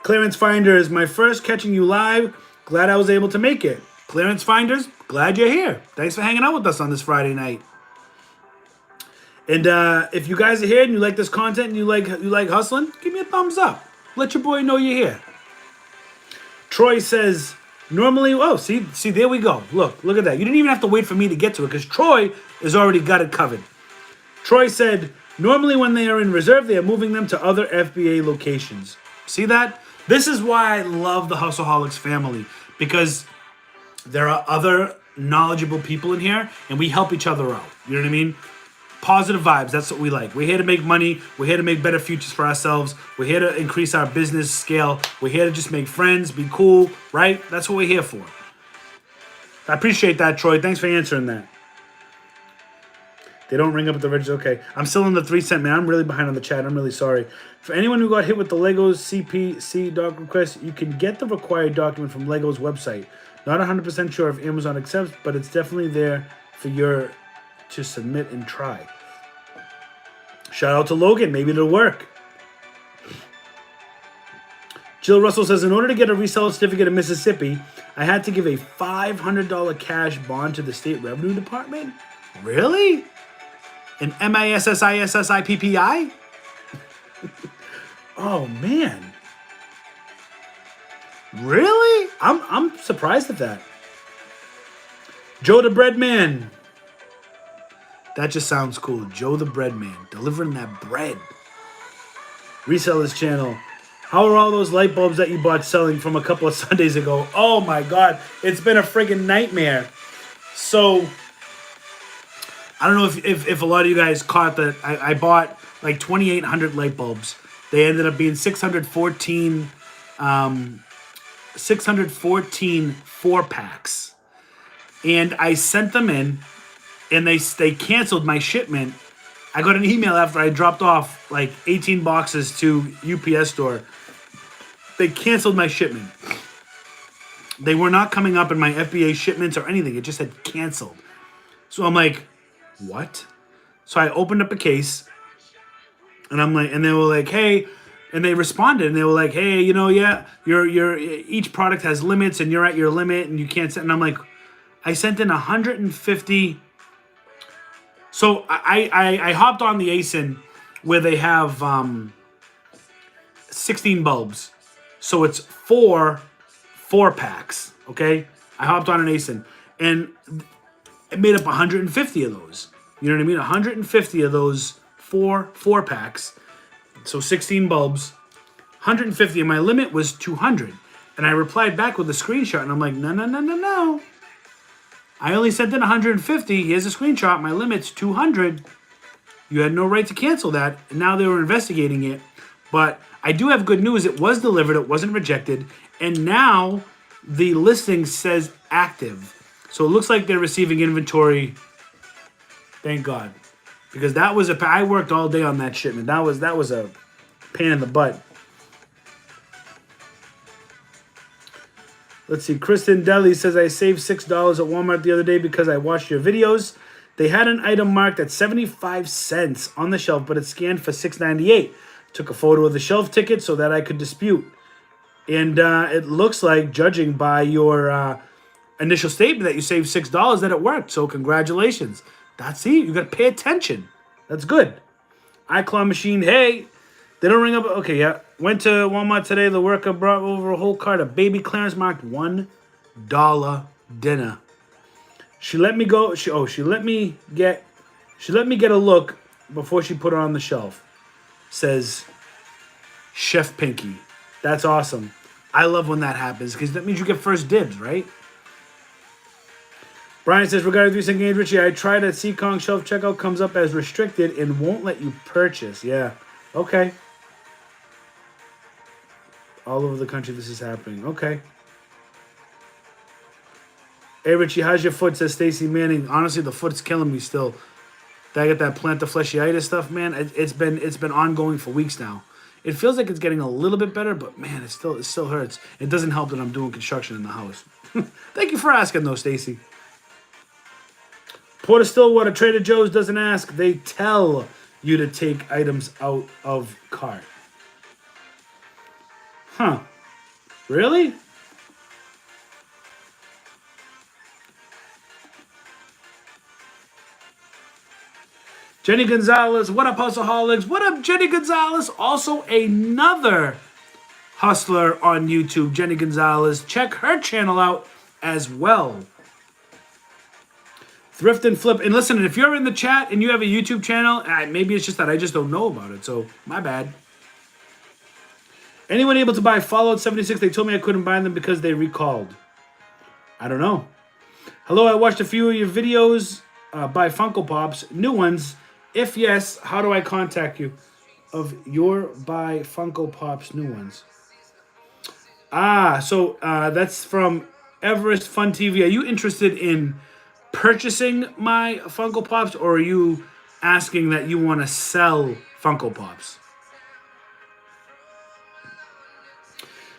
Clearance Finders, my first catching you live. Glad I was able to make it. Clearance Finders, glad you're here. Thanks for hanging out with us on this Friday night. And if you guys are here and you like this content and you like hustling, give me a thumbs up. Let your boy know you're here. Troy says, normally, oh, see, there we go. Look at that. You didn't even have to wait for me to get to it because Troy has already got it covered. Troy said, normally when they are in reserve, they are moving them to other FBA locations. See that? This is why I love the Hustleholics family, because there are other knowledgeable people in here and we help each other out. You know what I mean? Positive vibes, that's what we like. We're here to make money. We're here to make better futures for ourselves. We're here to increase our business scale. We're here to just make friends, be cool, right? That's what we're here for. I appreciate that, Troy. Thanks for answering that. They don't ring up at the register. Okay. I'm still in the 3 cent, man. I'm really behind on the chat. I'm really sorry. For anyone who got hit with the Legos CPC doc request, you can get the required document from Legos website. Not 100% sure if Amazon accepts, but it's definitely there for your to submit and try. Shout out to Logan. Maybe it'll work. Jill Russell says, in order to get a reseller certificate in Mississippi, I had to give a $500 cash bond to the state revenue department. Really? An MASSISSIPPI? Oh man. Really? I'm surprised at that. Joe the Bread Man. That just sounds cool. Joe the Bread Man. Delivering that bread. Resellers channel. How are all those light bulbs that you bought selling from a couple of Sundays ago? Oh my God. It's been a friggin' nightmare. So, I don't know if a lot of you guys caught that. I bought like 2,800 light bulbs. They ended up being 614 4-packs. And I sent them in. And they canceled my shipment. I got an email after I dropped off like 18 boxes to UPS store. They canceled my shipment. They were not coming up in my FBA shipments or anything. It just said canceled. So I'm like, what? So I opened up a case, and I'm like, and they were like, hey, and they responded, and they were like, hey, yeah, your each product has limits, and you're at your limit, and you can't send. And I'm like, I sent in 150. So I hopped on the ASIN where they have 16 bulbs. So it's four packs. Okay, I hopped on an ASIN, and it made up 150 of those. You know what I mean? 150 of those four packs. So 16 bulbs, 150, and my limit was 200. And I replied back with a screenshot, and I'm like, no. I only sent in 150. Here's a screenshot. My limit's 200. You had no right to cancel that. And now they were investigating it. But I do have good news. It was delivered. It wasn't rejected. And now the listing says active. So it looks like they're receiving inventory. Thank God. Because that was I worked all day on that shipment. That was a pain in the butt. Let's see. Kristen Deli says, I saved $6 at Walmart the other day because I watched your videos. They had an item marked at 75 cents on the shelf, but it scanned for $6.98. Took a photo of the shelf ticket so that I could dispute. And it looks like, judging by your initial statement that you saved $6, that it worked. So congratulations. That's it. You got to pay attention. That's good. iClaw machine. Hey, they don't ring up. Okay, yeah. Went to Walmart today. The worker brought over a whole cart of baby Clarence marked $1 dinner. She let me go. She let me get a look before she put it on the shelf. Says Chef Pinky. That's awesome. I love when that happens because that means you get first dibs, right? Brian says, regarding 3 Cent Games, Richie, I tried at Seekong shelf checkout, comes up as restricted and won't let you purchase. Yeah. Okay. All over the country this is happening. Okay. Hey, Richie, how's your foot? Says Stacy Manning. Honestly, the foot's killing me still. I get that plantar fasciitis stuff, man. It's been ongoing for weeks now. It feels like it's getting a little bit better, but man, it still hurts. It doesn't help that I'm doing construction in the house. Thank you for asking, though, Stacy. Port of Stillwater, Trader Joe's doesn't ask. They tell you to take items out of cart. Huh. Really? Jenny Gonzalez, what up, Hustleholics? What up, Jenny Gonzalez? Also another hustler on YouTube, Jenny Gonzalez. Check her channel out as well. Thrift and Flip. And listen, if you're in the chat and you have a YouTube channel, maybe it's just that I just don't know about it, so my bad. Anyone able to buy Fallout 76? They told me I couldn't buy them because they recalled. I don't know. Hello, I watched a few of your videos. Buy Funko Pops, new ones. If yes, how do I contact you? Of your buy Funko Pops, new ones. So that's from Everest Fun TV. Are you interested in purchasing my Funko Pops, or are you asking that you want to sell Funko Pops?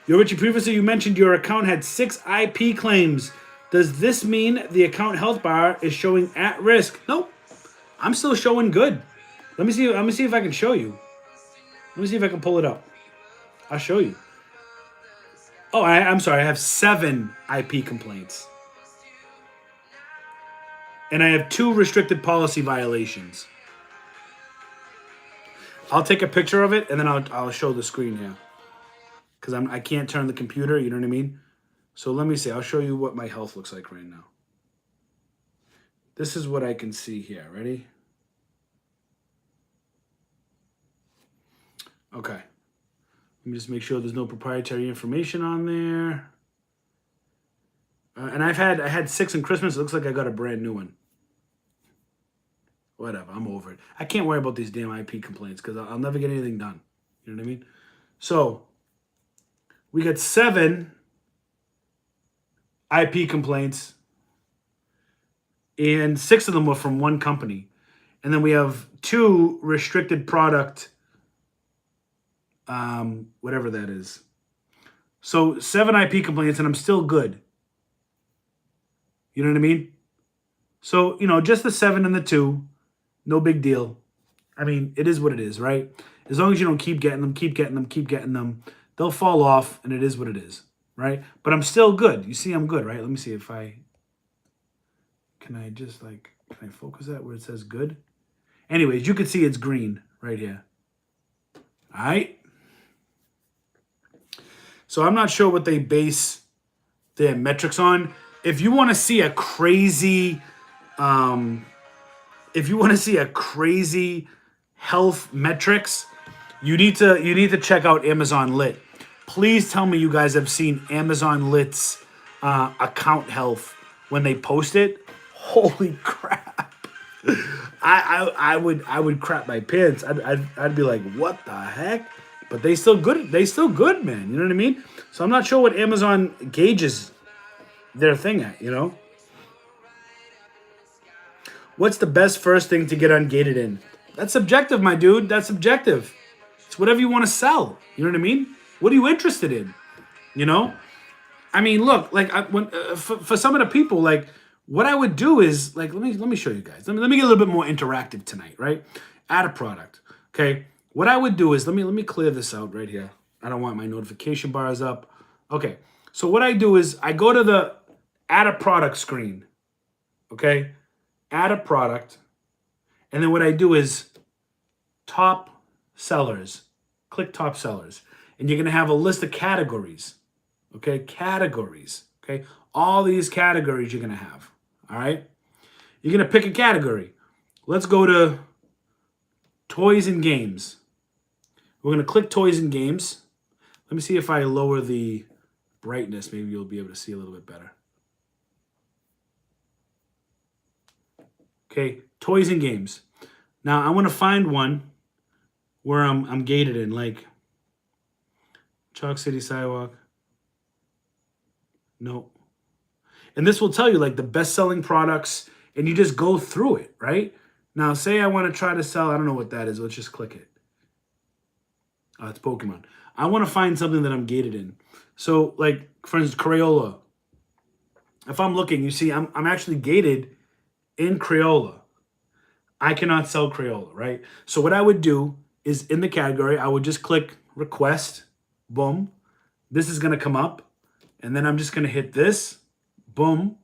Yo, Richie, previously you mentioned your account had 6 IP claims. Does this mean the account health bar is showing at risk? Nope. I'm still showing good. Let me see if I can show you. Let me see if I can pull it up. I'll show you. Oh, I'm sorry. I have 7 IP complaints. And I have 2 restricted policy violations. I'll take a picture of it and then I'll show the screen here. Because I can't turn the computer, you know what I mean? So let me see. I'll show you what my health looks like right now. This is what I can see here. Ready? Okay. Let me just make sure there's no proprietary information on there. And I had 6 in Christmas. It looks like I got a brand new one. Whatever. I'm over it. I can't worry about these damn IP complaints because I'll never get anything done. You know what I mean? So we got 7 IP complaints, and 6 of them were from one company. And then we have 2 restricted product, whatever that is. So 7 IP complaints, and I'm still good. You know what I mean? So, just the 7 and the 2. No big deal. I mean, it is what it is, right? As long as you don't keep getting them, keep getting them, keep getting them, they'll fall off, and it is what it is, right? But I'm still good. You see, I'm good, right? Let me see if can I focus that where it says good? Anyways, you can see it's green right here. All right. So I'm not sure what they base their metrics on. If you want to see a crazy, health metrics, you need to check out Amazon Lit. Please tell me you guys have seen Amazon Lit's account health when they post it. Holy crap! I would crap my pants. I'd be like, what the heck? But they still good. They still good, man. You know what I mean? So I'm not sure what Amazon gauges their thing at. You know, what's the best first thing to get ungated in? That's subjective, my dude. That's subjective. It's whatever you want to sell. You know what I mean? What are you interested in? You know? I mean, look, like for some of the people, like what I would do is like let me show you guys. Let me get a little bit more interactive tonight, right? Add a product. Okay. What I would do is let me clear this out right here. I don't want my notification bars up. Okay. So what I do is I go to the add a product screen. Okay? Add a product. And then what I do is top sellers. Click top sellers. And you're going to have a list of categories. Okay? Categories. Okay? All these categories you're going to have. All right? You're going to pick a category. Let's go to toys and games. We're going to click toys and games. Let me see if I lower the brightness. Maybe you'll be able to see a little bit better. Okay, toys and games. Now I want to find one where I'm gated in, like Chalk City Sidewalk. Nope. And this will tell you like the best-selling products, and you just go through it, right? Now, say I want to try to sell, I don't know what that is. Let's just click it. Oh, it's Pokemon. I want to find something that I'm gated in. So, like, for instance, Crayola. If I'm looking, you see, I'm actually gated in Crayola. I cannot sell Crayola, right? So what I would do is in the category, I would just click request, boom. This is going to come up. And then I'm just going to hit this, boom.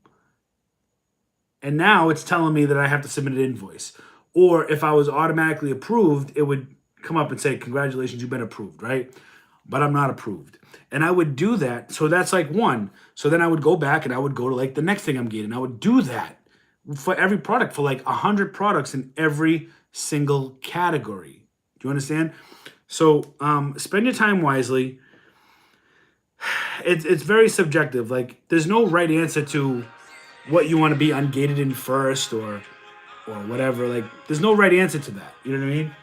And now it's telling me that I have to submit an invoice. Or if I was automatically approved, it would come up and say, congratulations, you've been approved, right? But I'm not approved. And I would do that. So that's like one. So then I would go back and I would go to like the next thing I'm getting. I would do that for every product, for like 100 products in every single category. Do you understand? So spend your time wisely. It's very subjective. Like there's no right answer to what you want to be ungated in first or whatever. Like there's no right answer to that. You know what I mean?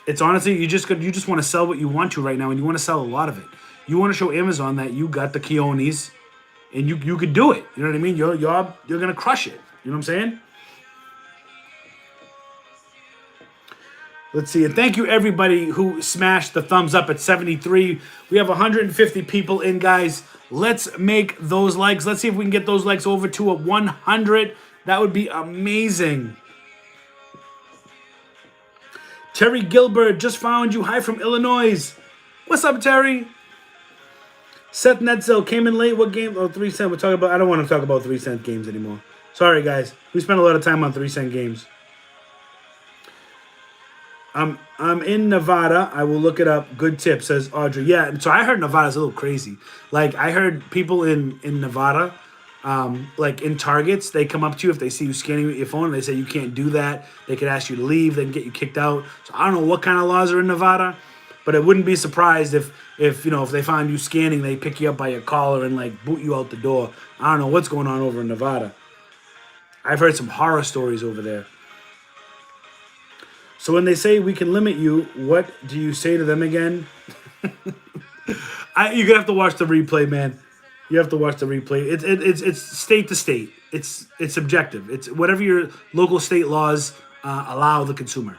It's honestly, you just want to sell what you want to right now, and you want to sell a lot of it. You want to show Amazon that you got the Keonis, and you could do it. You know what I mean? You're gonna crush it. You know what I'm saying? Let's see, and thank you everybody who smashed the thumbs up at 73. We have 150 people in, guys. Let's make those likes. Let's see if we can get those likes over to a 100. That would be amazing. Terry Gilbert, just found you. Hi from Illinois. What's up, Terry? Seth Netzel came in late. What game? Oh, 3 cent. We're talking about. I don't want to talk about 3 cent games anymore. Sorry, guys. We spent a lot of time on 3 cent games. I'm in Nevada. I will look it up. Good tip, says Audrey. Yeah, so I heard Nevada's a little crazy. Like, I heard people in Nevada, like in Targets, they come up to you if they see you scanning with your phone and they say you can't do that. They could ask you to leave. They can get you kicked out. So I don't know what kind of laws are in Nevada, but I wouldn't be surprised if they find you scanning, they pick you up by your collar and like boot you out the door. I don't know what's going on over in Nevada. I've heard some horror stories over there. So when they say we can limit you, what do you say to them again? You're gonna have to watch the replay, man. You have to watch the replay. It's state to state. It's subjective. It's whatever your local state laws allow the consumer.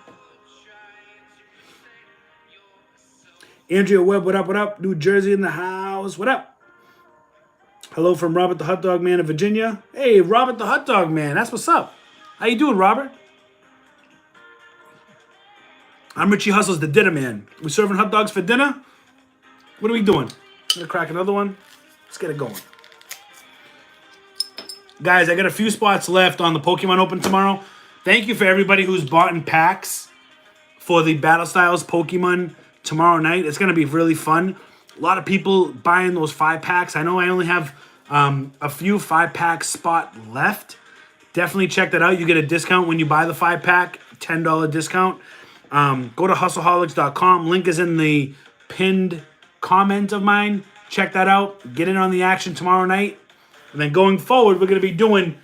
Andrea Webb, what up? What up? New Jersey in the house. What up? Hello from Robert the Hot Dog Man of Virginia. Hey, Robert the Hot Dog Man. That's what's up. How you doing, Robert? I'm Richie Hustles, the dinner man. We serving hot dogs for dinner? What are we doing? Gonna crack another one? Let's get it going. Guys, I got a few spots left on the Pokemon Open tomorrow. Thank you for everybody who's bought in packs for the Battle Styles Pokemon tomorrow night. It's going to be really fun. A lot of people buying those 5-packs. I know I only have a few 5-pack spot left. Definitely check that out. You get a discount when you buy the 5-pack, $10 discount. Go to hustleholics.com. Link is in the pinned comment of mine. Check that out. Get in on the action tomorrow night. And then going forward, we're going to be doing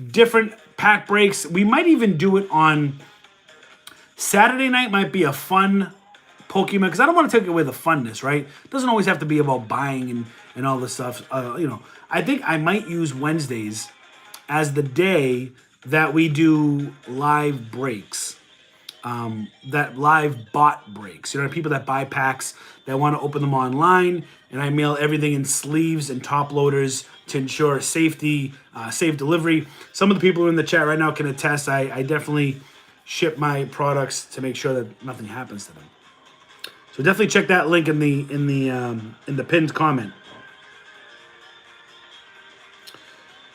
different pack breaks. We might even do it on Saturday night. Might be a fun Pokemon, because I don't want to take away the funness, right? It doesn't always have to be about buying and all this stuff. I think I might use Wednesdays as the day that we do live breaks. That live bot breaks. People that buy packs that want to open them online, and I mail everything in sleeves and top loaders to ensure safety, safe delivery. Some of the people in the chat right now can attest. I definitely ship my products to make sure that nothing happens to them. So definitely check that link in the pinned comment.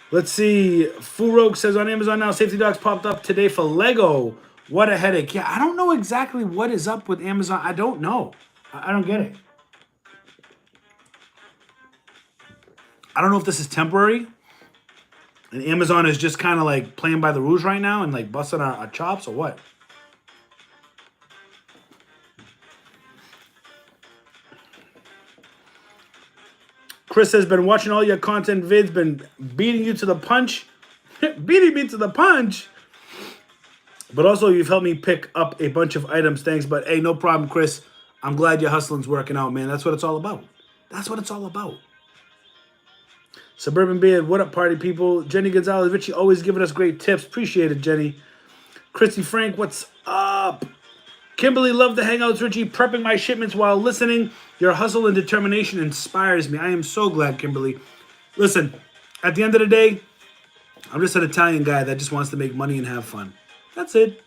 Let's see. Furoke says on Amazon now, safety dogs popped up today for Lego. What a headache. Yeah, I don't know exactly what is up with Amazon. I don't know. I don't get it. I don't know if this is temporary and Amazon is just kind of like playing by the rules right now and like busting our chops or what. Chris has been watching all your content vids, been beating you to the punch. Beating me to the punch. But also, you've helped me pick up a bunch of items. Thanks. But hey, no problem, Chris. I'm glad your hustling's working out, man. That's what it's all about. That's what it's all about. Suburban Beard, what up, party people? Jenny Gonzalez, Richie always giving us great tips. Appreciate it, Jenny. Christy Frank, what's up? Kimberly, love the hangouts, Richie. Prepping my shipments while listening. Your hustle and determination inspires me. I am so glad, Kimberly. Listen, at the end of the day, I'm just an Italian guy that just wants to make money and have fun. That's it.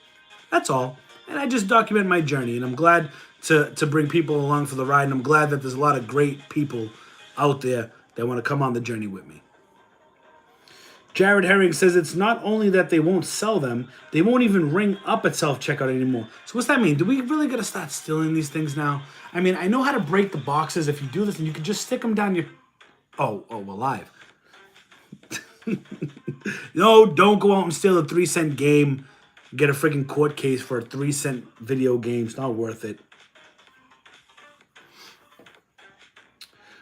That's all. And I just document my journey. And I'm glad to bring people along for the ride. And I'm glad that there's a lot of great people out there that want to come on the journey with me. Jared Herring says it's not only that they won't sell them, they won't even ring up at self-checkout anymore. So what's that mean? Do we really got to start stealing these things now? I mean, I know how to break the boxes if you do this, and you can just stick them down your... Oh, we're live. No, don't go out and steal a 3-cent game. Get a freaking court case for a 3-cent video game. It's not worth it.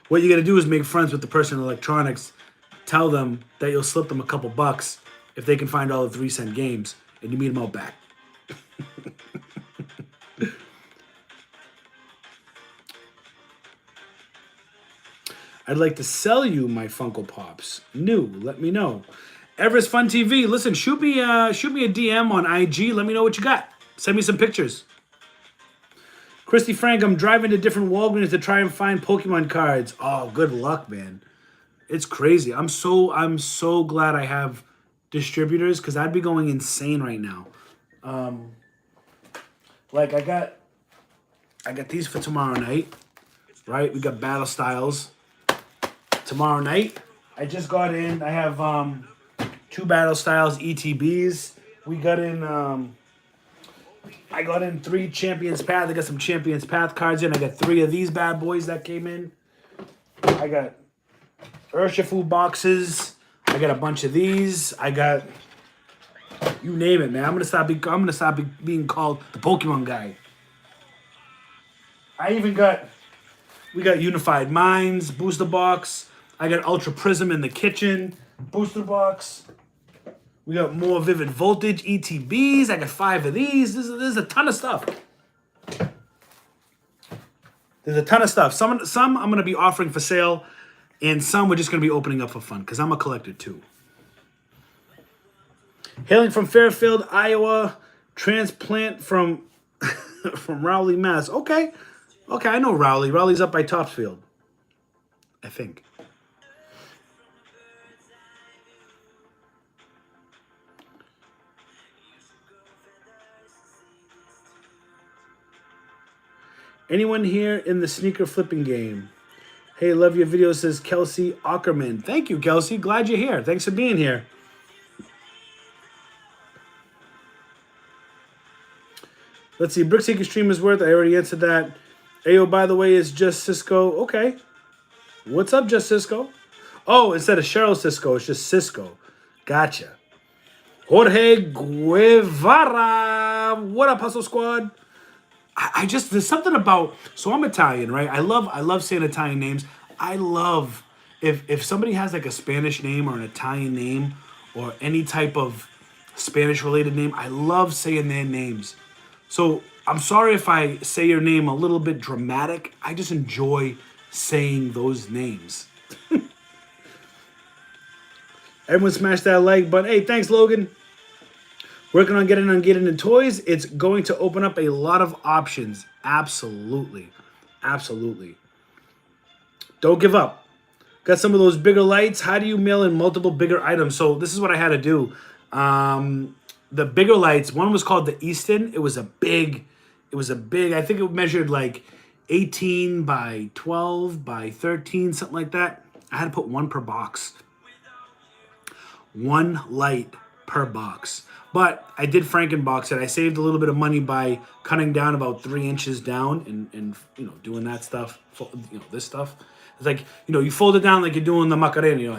What you got to do is make friends with the person in electronics. Tell them that you'll slip them a couple bucks if they can find all the 3-cent games, and you meet them out back. I'd like to sell you my Funko Pops. New, let me know. Everest Fun TV, listen, shoot me a DM on IG. Let me know what you got. Send me some pictures. Christy Frank, I'm driving to different Walgreens to try and find Pokemon cards. Oh, good luck, man. It's crazy. I'm so glad I have distributors, because I'd be going insane right now. Like I got these for tomorrow night, right? We got Battle Styles tomorrow night. I just got in. I have 2 Battle Styles ETBs. We got in. I got in 3 Champions Path. I got some Champions Path cards in. I got 3 of these bad boys that came in. I got Urshifu boxes. I got a bunch of these. I got, you name it, man. I'm gonna stop being called the Pokemon guy. We got Unified Minds booster box. I got Ultra Prism in the kitchen booster box. We got more Vivid Voltage ETBs. I got 5 of these. There's a ton of stuff. There's a ton of stuff. Some I'm going to be offering for sale, and some we're just going to be opening up for fun, because I'm a collector too. Hailing from Fairfield, Iowa. Transplant from from Rowley, Mass. Okay, I know Rowley. Rowley's up by Topsfield, I think. Anyone here in the sneaker flipping game? Hey, love your video, says Kelsey Ackerman. Thank you, Kelsey. Glad you're here. Thanks for being here. Let's see. Brickseeker stream is worth. I already answered that. Ayo, by the way, is just Cisco. Okay. What's up, just Cisco? Oh, instead of Cheryl Cisco, it's just Cisco. Gotcha. Jorge Guevara. What up, Hustle Squad? I just, there's something about, so I'm Italian, right? I love saying Italian names. I love if somebody has like a Spanish name or an Italian name or any type of Spanish related name, I love saying their names. So I'm sorry if I say your name a little bit dramatic. I just enjoy saying those names. Everyone smash that like button. Hey, thanks, Logan. Working on getting into toys. It's going to open up a lot of options. Absolutely. Absolutely. Don't give up. Got some of those bigger lights. How do you mail in multiple bigger items? So this is what I had to do. The bigger lights, one was called the Easton. It was a big, I think it measured like 18 by 12 by 13, something like that. I had to put one per box. One light per box. But I did Frankenbox it. I saved a little bit of money by cutting down about 3 inches down and you know, doing that stuff, you know, this stuff. It's like, you know, you fold it down like you're doing the Macarena. You know,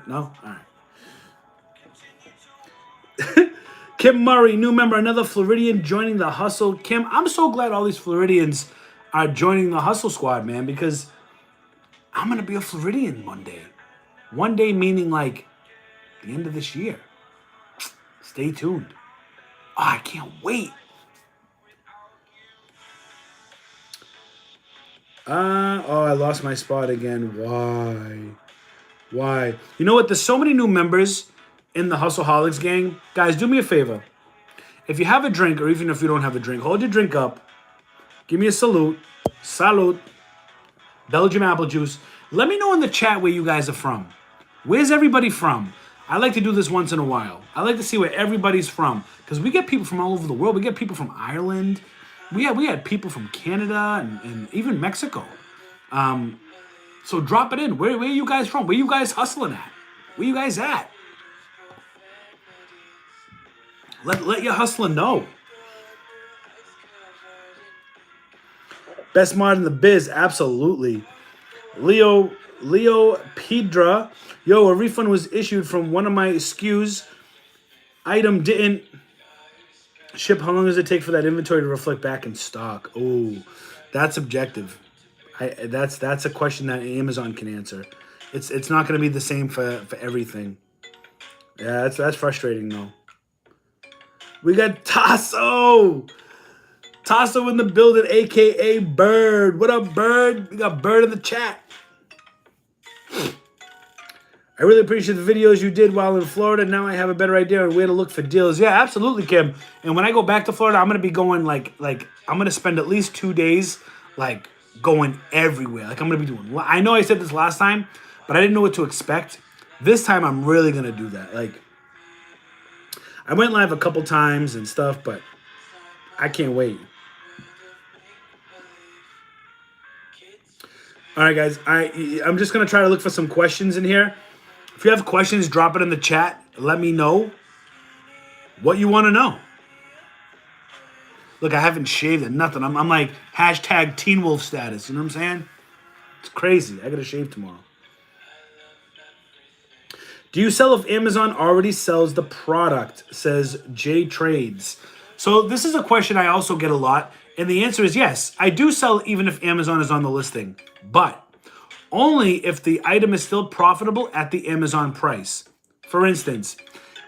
no? All right. Kim Murray, new member, another Floridian joining the hustle. Kim, I'm so glad all these Floridians are joining the hustle squad, man, because I'm going to be a Floridian one day. One day meaning like the end of this year. Stay tuned. Oh, I can't wait. Oh, I lost my spot again. Why? You know what? There's so many new members in the Hustleholics gang. Guys, do me a favor. If you have a drink, or even if you don't have a drink, hold your drink up. Give me a salute. Salute. Belgium apple juice. Let me know in the chat where you guys are from. Where's everybody from? I like to do this once in a while. I like to see where everybody's from. Because we get people from all over the world. We get people from Ireland. We had people from Canada and even Mexico. So drop it in. Where are you guys from? Where you guys hustling at? Where you guys at? Let your hustling know. Best mod in the biz, absolutely. Leo Pedra. Yo, a refund was issued from one of my SKUs. Item didn't ship. How long does it take for that inventory to reflect back in stock? Oh, that's objective. That's a question that Amazon can answer. It's not going to be the same for everything. Yeah, that's frustrating though. We got Tasso. Tasso in the building, a.k.a. Bird. What up, Bird? We got Bird in the chat. I really appreciate the videos you did while in Florida. Now I have a better idea on where to look for deals. Yeah, absolutely, Kim. And when I go back to Florida, I'm going to be going like I'm going to spend at least 2 days like going everywhere. Like I'm going to be doing, I know I said this last time, but I didn't know what to expect. This time I'm really going to do that. Like I went live a couple times and stuff, but I can't wait. All right, guys. I'm just going to try to look for some questions in here. If you have questions, drop it in the chat. Let me know what you want to know. Look, I haven't shaved it, nothing. I'm like hashtag Teen Wolf status. You know what I'm saying? It's crazy. I got to shave tomorrow. Do you sell if Amazon already sells the product? Says J Trades. So this is a question I also get a lot. And the answer is yes. I do sell even if Amazon is on the listing. But only if the item is still profitable at the Amazon price. For instance,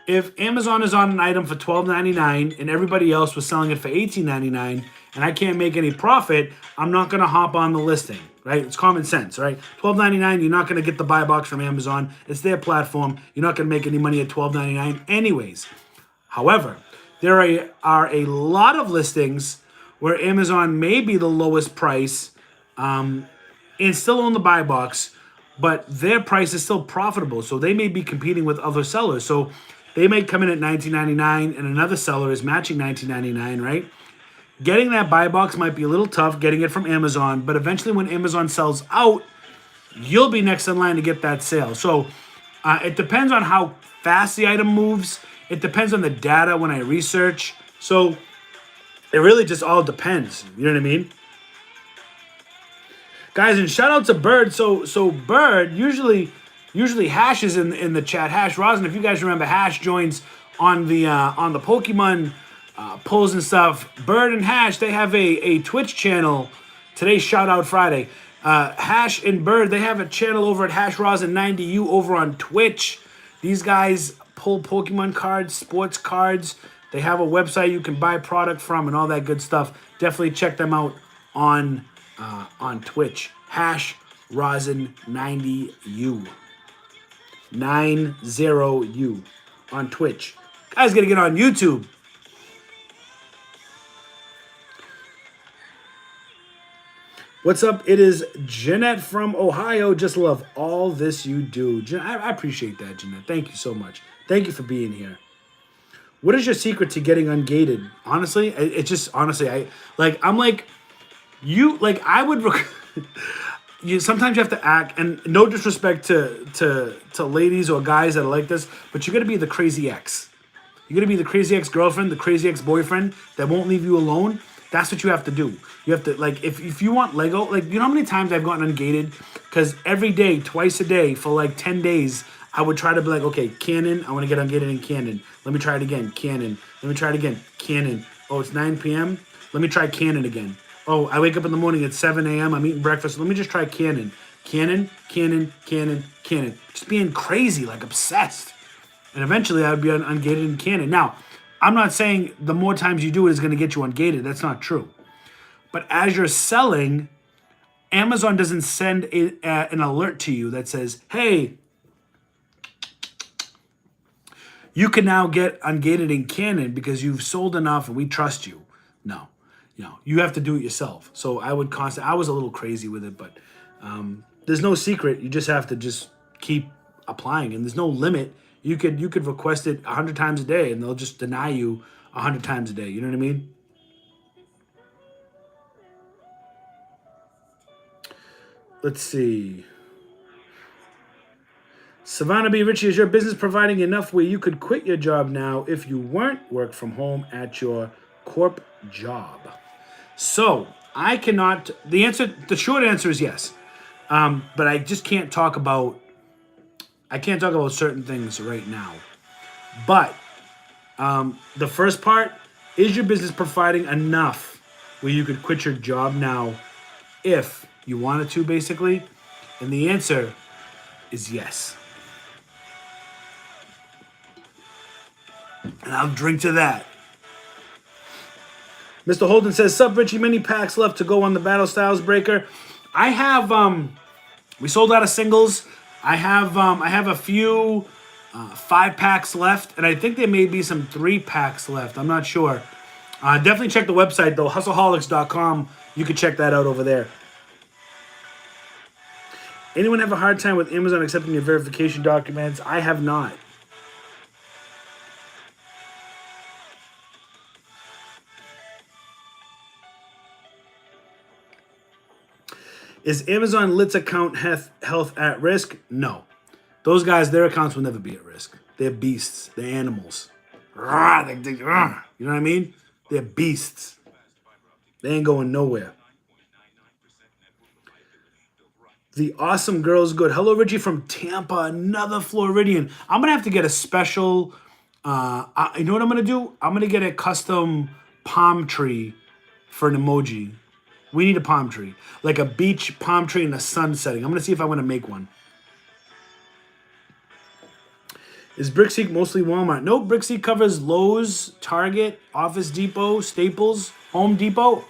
if Amazon is on an item for $12.99 and everybody else was selling it for $18.99 and I can't make any profit, I'm not going to hop on the listing, right? It's common sense, right? $12.99, you're not going to get the buy box from Amazon. It's their platform. You're not going to make any money at $12.99 anyways. However, there are a lot of listings where Amazon may be the lowest price and still own the buy box, but their price is still profitable. So they may be competing with other sellers. So they may come in at $19.99 and another seller is matching $19.99, right? Getting that buy box might be a little tough, getting it from Amazon, but eventually when Amazon sells out, you'll be next in line to get that sale. So it depends on how fast the item moves. It depends on the data when I research. So it really just all depends. You know what I mean? Guys, and shout out to Bird. So Bird, usually Hash is in the chat. Hash Rosin, if you guys remember, Hash joins on the Pokemon polls and stuff. Bird and Hash, they have a Twitch channel. Today's Shout Out Friday. Hash and Bird, they have a channel over at Hash Rosin 90U over on Twitch. These guys pull Pokemon cards, sports cards. They have a website you can buy product from and all that good stuff. Definitely check them out on Twitch. Hash Rosin 90U. 90U on Twitch. Guys gotta get on YouTube. What's up? It is Jeanette from Ohio. Just love all this you do. I appreciate that, Jeanette. Thank you so much. Thank you for being here. What is your secret to getting ungated? Honestly, it's just honestly, I would. Sometimes you have to act, and no disrespect to ladies or guys that are like this, but you're gonna be the crazy ex. You're gonna be the crazy ex-girlfriend, the crazy ex-boyfriend that won't leave you alone. That's what you have to do. You have to, like, if you want Lego, like, you know how many times I've gotten ungated? Because every day, twice a day, for like 10 days, I would try to be like, okay, Canon, I want to get ungated in Canon. Let me try it again, Canon. Let me try it again, Canon. Oh, it's 9 p.m.? Let me try Canon again. Oh, I wake up in the morning at 7 a.m., I'm eating breakfast. Let me just try Canon. Canon, Canon, Canon, Canon. Just being crazy, like obsessed. And eventually I would be ungated in Canon. Now, I'm not saying the more times you do it is going to get you ungated. That's not true. But as you're selling, Amazon doesn't send an alert to you that says, hey, you can now get ungated in Canon because you've sold enough and we trust you. No. You have to do it yourself. So I was a little crazy with it, but there's no secret. You just have to just keep applying, and there's no limit. You could request it 100 times a day, and they'll just deny you 100 times a day. You know what I mean? Let's see. Savannah B. Richie, is your business providing enough where you could quit your job now if you weren't work from home at your corp job? So I cannot. The short answer is yes, but I just can't talk about. I can't talk about certain things right now. But the first part, is your business providing enough where you could quit your job now if you wanted to, basically? And the answer is yes. And I'll drink to that. Mr. Holden says, sup, Richie, many packs left to go on the Battle Styles Breaker. I have, we sold out of singles. I have a few 5-packs left, and I think there may be some 3-packs left. I'm not sure. Definitely check the website, though, hustleholics.com. You can check that out over there. Anyone have a hard time with Amazon accepting your verification documents? I have not. Is Amazon Lit's account health at risk? No. Those guys, their accounts will never be at risk. They're beasts. They're animals. You know what I mean? They're beasts. They ain't going nowhere. The awesome girl's good. Hello, Richie from Tampa, another Floridian. I'm going to have to get a special, you know what I'm going to do? I'm going to get a custom palm tree for an emoji. We need a palm tree. Like a beach palm tree in the sun setting. I'm going to see if I want to make one. Is Brickseek mostly Walmart? No, Brickseek covers Lowe's, Target, Office Depot, Staples, Home Depot.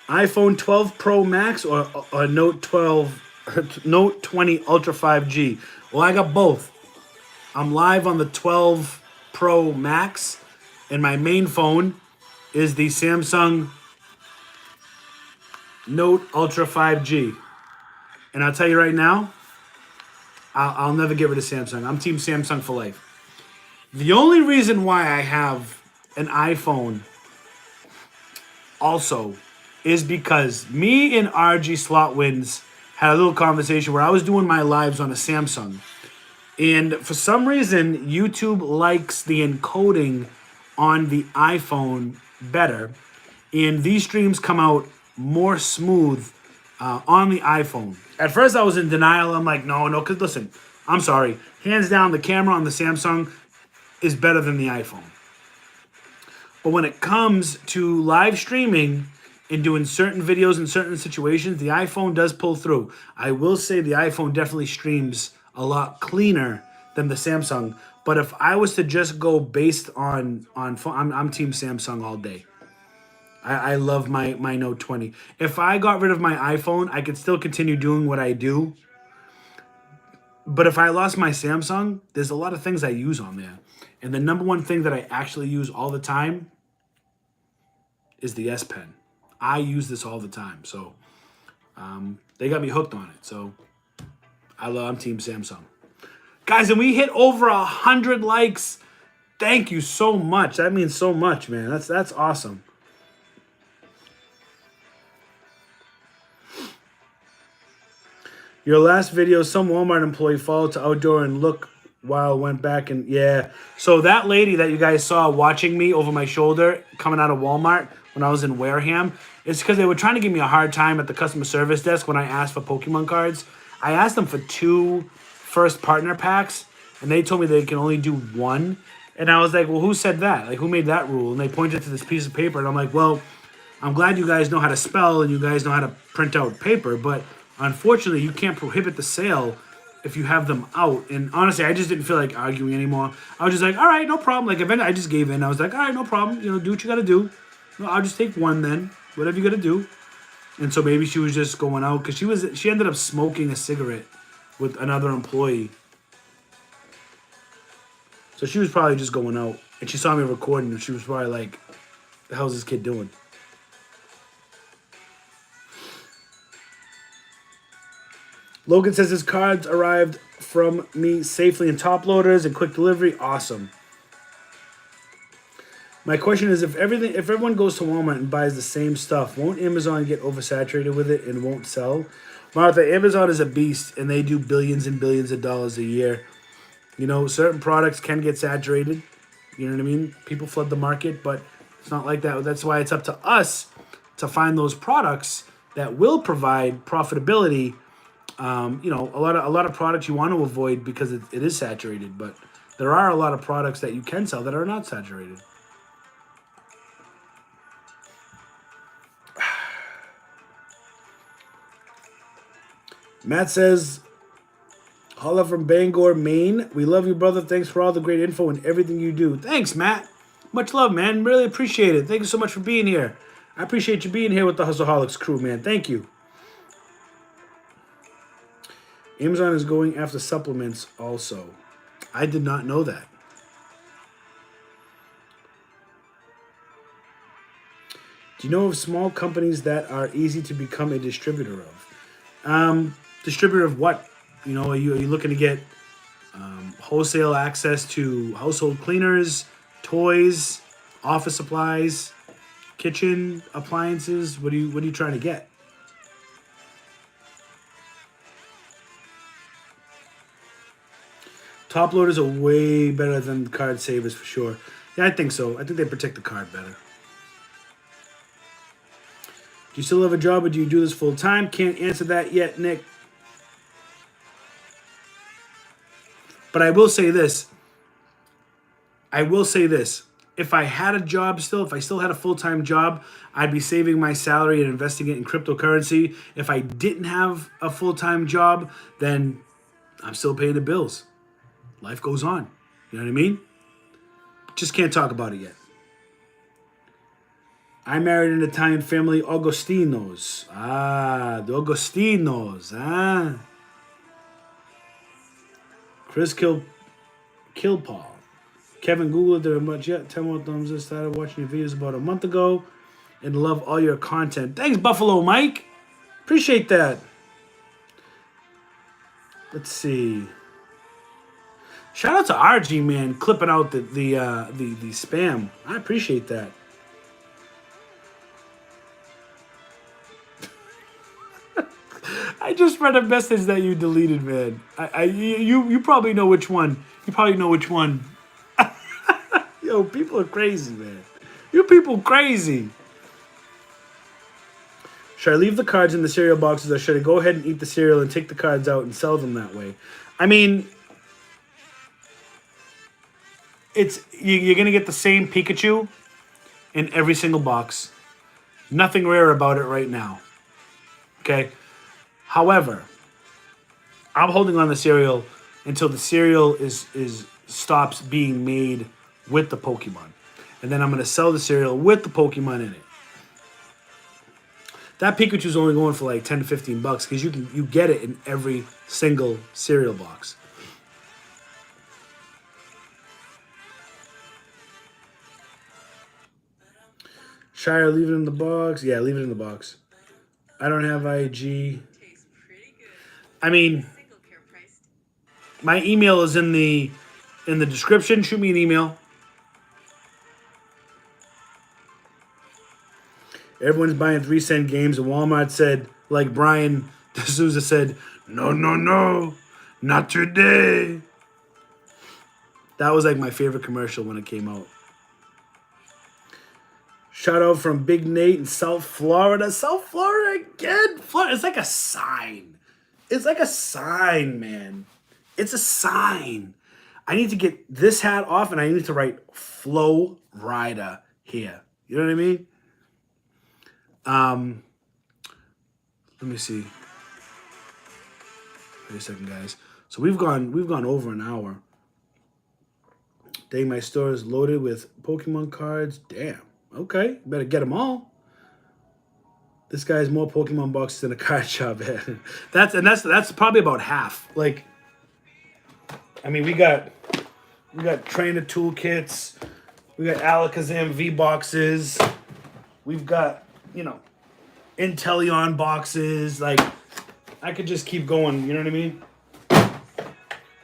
iPhone 12 Pro Max or Note 20 Ultra 5G? Well, I got both. I'm live on the 12 Pro Max, and my main phone is the Samsung Note Ultra 5G. And I'll tell you right now, I'll never get rid of Samsung. I'm Team Samsung for life. The only reason why I have an iPhone also is because me and RG Slotwins had a little conversation where I was doing my lives on a Samsung. And for some reason, YouTube likes the encoding on the iPhone better. And these streams come out more smooth on the iPhone. At first, I was in denial. I'm like, no, because listen, I'm sorry. Hands down, the camera on the Samsung is better than the iPhone. But when it comes to live streaming and doing certain videos in certain situations, the iPhone does pull through. I will say the iPhone definitely streams a lot cleaner than the Samsung. But if I was to just go based on phone, I'm team Samsung all day. I love my Note 20. If I got rid of my iPhone, I could still continue doing what I do. But if I lost my Samsung, there's a lot of things I use on there. And the number one thing that I actually use all the time is the S Pen. I use this all the time. So they got me hooked on it. So I'm team Samsung. Guys, and we hit over 100 likes. Thank you so much. That means so much, man. That's awesome. Your last video, some Walmart employee followed to outdoor and look while went back and yeah. So that lady that you guys saw watching me over my shoulder coming out of Walmart when I was in Wareham, it's because they were trying to give me a hard time at the customer service desk when I asked for Pokemon cards. I asked them for 2 first partner packs, and they told me they can only do 1. And I was like, well, who said that? Like, who made that rule? And they pointed to this piece of paper, and I'm like, well, I'm glad you guys know how to spell and you guys know how to print out paper, but unfortunately, you can't prohibit the sale if you have them out. And honestly, I just didn't feel like arguing anymore. I was just like, all right, no problem. Like, eventually, I just gave in. I was like, all right, no problem. Do what you got to do. No, I'll just take 1 then. Whatever you got to do. And so maybe she was just going out because she ended up smoking a cigarette with another employee. So she was probably just going out. And she saw me recording and she was probably like, the hell's this kid doing? Logan says his cards arrived from me safely in top loaders and quick delivery. Awesome. My question is, if everyone goes to Walmart and buys the same stuff, won't Amazon get oversaturated with it and won't sell? Martha, Amazon is a beast, and they do billions and billions of dollars a year. Certain products can get saturated. You know what I mean? People flood the market, but it's not like that. That's why it's up to us to find those products that will provide profitability. A lot of products you want to avoid because it is saturated, but there are a lot of products that you can sell that are not saturated. Matt says, holla from Bangor, Maine. We love you, brother. Thanks for all the great info and everything you do. Thanks, Matt. Much love, man. Really appreciate it. Thank you so much for being here. I appreciate you being here with the Hustleholics crew, man. Thank you. Amazon is going after supplements also. I did not know that. Do you know of small companies that are easy to become a distributor of? Distributor of what? Are you looking to get wholesale access to household cleaners, toys, office supplies, kitchen appliances? What are you trying to get? Top loaders are way better than card savers for sure. Yeah, I think so. I think they protect the card better. Do you still have a job or do you do this full time? Can't answer that yet, Nick. But I will say this. If I had a job still, if I still had a full-time job, I'd be saving my salary and investing it in cryptocurrency. If I didn't have a full-time job, then I'm still paying the bills. Life goes on. You know what I mean? Just can't talk about it yet. I married an Italian family, Agostinos. The Agostinos. Chris Kilpaul. Kevin Googled there much yet. 10 more thumbs up. Started watching your videos about a month ago and love all your content. Thanks, Buffalo Mike. Appreciate that. Let's see. Shout out to RG, man, clipping out the spam. I appreciate that. I just read a message that you deleted, man. You probably know which one. You probably know which one. Yo, people are crazy, man. You people crazy. Should I leave the cards in the cereal boxes, or should I go ahead and eat the cereal and take the cards out and sell them that way? I mean, you're gonna get the same Pikachu in every single box. Nothing rare about it right now. Okay. However, I'm holding on the cereal until the cereal is stops being made with the Pokemon, and then I'm gonna sell the cereal with the Pokemon in it. That Pikachu's only going for like 10 to 15 bucks because you get it in every single cereal box. Shire, leave it in the box. Yeah, leave it in the box. I don't have IG. I mean, my email is in the description. Shoot me an email. Everyone's buying 3-cent games, and Walmart said, like Brian D'Souza said, no, no, no, not today. That was like my favorite commercial when it came out. Shout out from Big Nate in South Florida. South Florida again. Florida, it's like a sign. It's like a sign, man. It's a sign. I need to get this hat off, and I need to write Flow Rider here. You know what I mean? Let me see. Wait a second, guys. So we've gone over an hour. Dang, my store is loaded with Pokemon cards. Damn. Okay, better get them all. This guy has more Pokemon boxes than a card shop. that's probably about half. Like, I mean, we got trainer toolkits. We got Alakazam V boxes. We've got, Inteleon boxes. Like, I could just keep going. You know what I mean?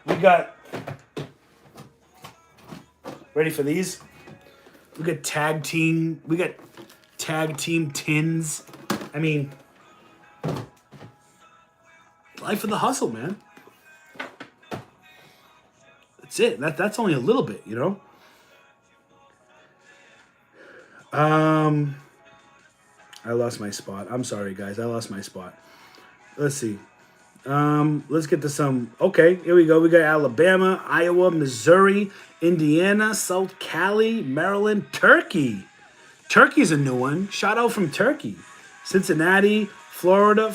We got, ready for these? We got tag team. We got tag team tins. I mean, life of the hustle, man. That's it. That's only a little bit, I lost my spot. I'm sorry, guys. I lost my spot. Let's see. Let's get to some. Okay, here we go. We got Alabama, Iowa, Missouri, Indiana, South Cali, Maryland, Turkey. Turkey's a new one. Shout out from Turkey. Cincinnati, Florida,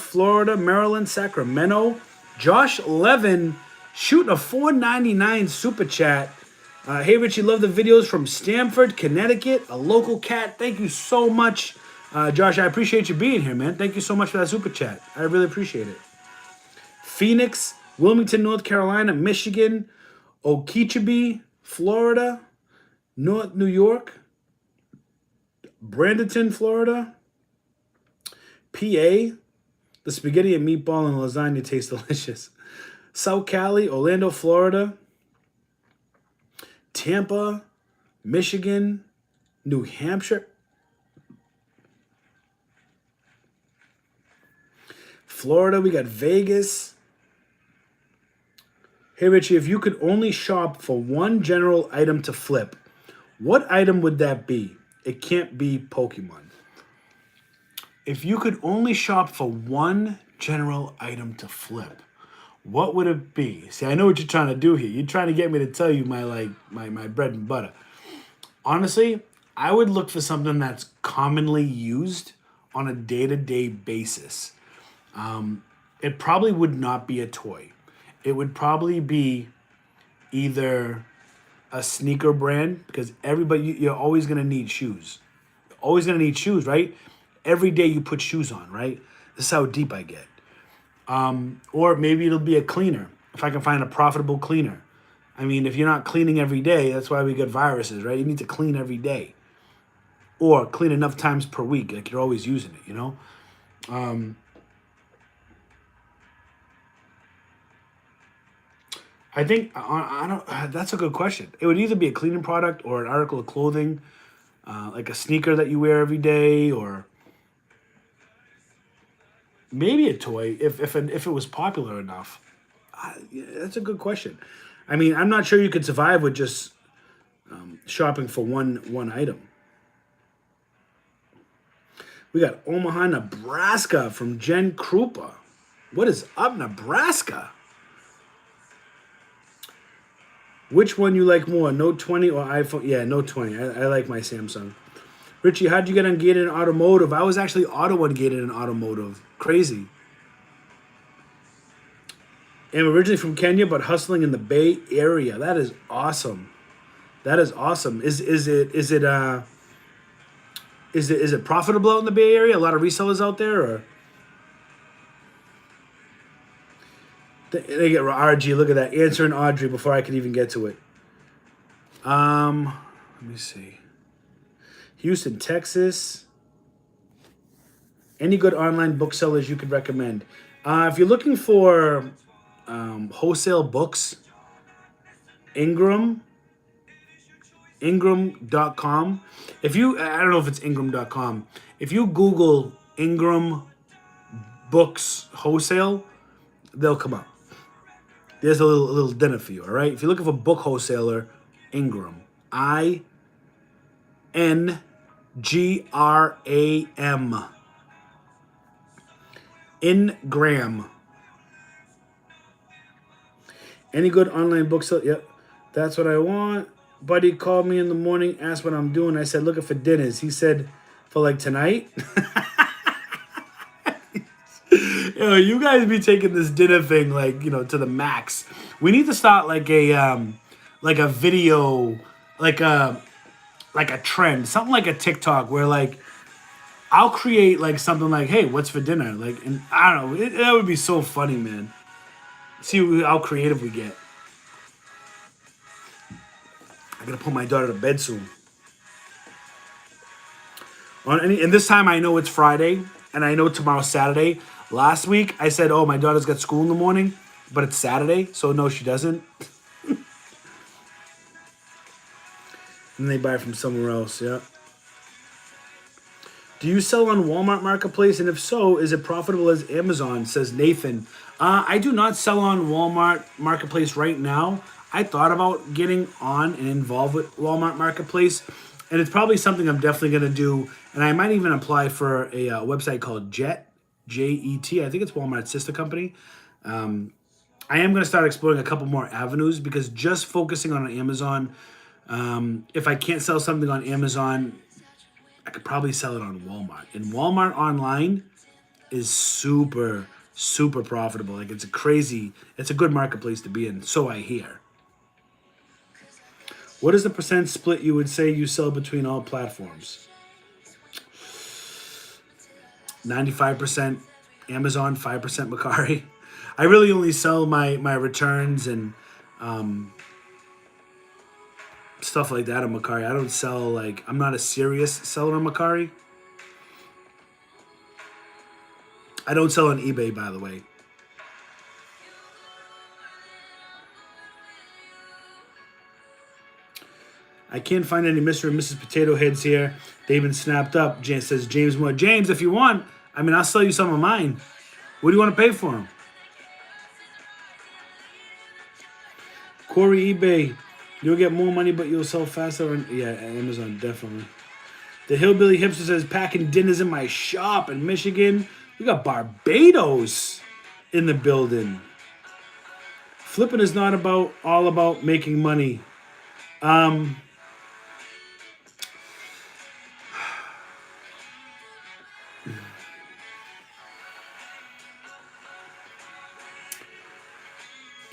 Maryland, Sacramento. Josh Levin shooting a $4.99 super chat. Hey, Richie, love the videos from Stamford, Connecticut, a local cat. Thank you so much. Josh, I appreciate you being here, man. Thank you so much for that super chat. I really appreciate it. Phoenix, Wilmington, North Carolina, Michigan, Okeechobee, Florida, New York, Bradenton, Florida, PA. The spaghetti and meatball and lasagna taste delicious. South Cali, Orlando, Florida, Tampa, Michigan, New Hampshire, Florida. We got Vegas. Hey, Richie, if you could only shop for one general item to flip, what item would that be? It can't be Pokemon. If you could only shop for one general item to flip, what would it be? See, I know what you're trying to do here. You're trying to get me to tell you my bread and butter. Honestly, I would look for something that's commonly used on a day-to-day basis. It probably would not be a toy. It would probably be either a sneaker brand, because you're always going to need shoes. Always going to need shoes, right? Every day you put shoes on, right? This is how deep I get. Or maybe it'll be a cleaner, if I can find a profitable cleaner. I mean, if you're not cleaning every day, that's why we get viruses, right? You need to clean every day. Or clean enough times per week, like you're always using it, I think I don't. That's a good question. It would either be a cleaning product or an article of clothing, like a sneaker that you wear every day, or maybe a toy if it was popular enough. Yeah, that's a good question. I mean, I'm not sure you could survive with just shopping for one item. We got Omaha, Nebraska from Jen Krupa. What is up, Nebraska? Which one you like more, Note 20 or iPhone? Yeah, Note 20. I like my Samsung. Richie, how'd you get ungated in automotive? I was actually auto-ungated in automotive. Crazy. I'm originally from Kenya, but hustling in the Bay Area. That is awesome. That is awesome. Is it profitable out in the Bay Area? A lot of resellers out there, or they get RG. Look at that, answering Audrey before I could even get to it. Let me see. Houston, Texas. Any good online booksellers you could recommend? If you're looking for wholesale books, Ingram.com. I don't know if it's Ingram.com. If you Google Ingram books wholesale, they'll come up. There's a little dinner for you, all right? If you're looking for book wholesaler, Ingram. INGRAM. Ingram. Any good online booksellers? Yep. That's what I want. Buddy called me in the morning, asked what I'm doing. I said, looking for dinners. He said, for like tonight? Yo, you guys be taking this dinner thing like, to the max. We need to start like a video, like a trend, something like a TikTok where like I'll create like something like, hey, what's for dinner? Like, and I don't know, that would be so funny, man. See how creative we get. I gotta put my daughter to bed soon. And this time I know it's Friday, and I know tomorrow's Saturday. Last week I said, oh, my daughter's got school in the morning, but it's Saturday, so no, she doesn't. And they buy from somewhere else, yeah. Do you sell on Walmart Marketplace? And if so, is it profitable as Amazon, says Nathan. I do not sell on Walmart Marketplace right now. I thought about getting on and involved with Walmart Marketplace, and it's probably something I'm definitely going to do. And I might even apply for a website called Jet, Jet. I think it's Walmart's sister company. I am going to start exploring a couple more avenues because just focusing on Amazon, if I can't sell something on Amazon, I could probably sell it on Walmart. And Walmart online is super, super profitable. Like it's a good marketplace to be in, so I hear. What is the percent split you would say you sell between all platforms? 95% Amazon, 5% Mercari. I really only sell my returns and stuff like that on Mercari. I don't sell I'm not a serious seller on Mercari. I don't sell on eBay, by the way. I can't find any Mr. and Mrs. Potato Heads here. They've been snapped up. James says, James Moore. James, if you want, I'll sell you some of mine. What do you want to pay for them? Corey, eBay. You'll get more money, but you'll sell faster. Yeah, Amazon, definitely. The Hillbilly Hipster says, packing dinners in my shop in Michigan. We got Barbados in the building. Flipping is not all about making money.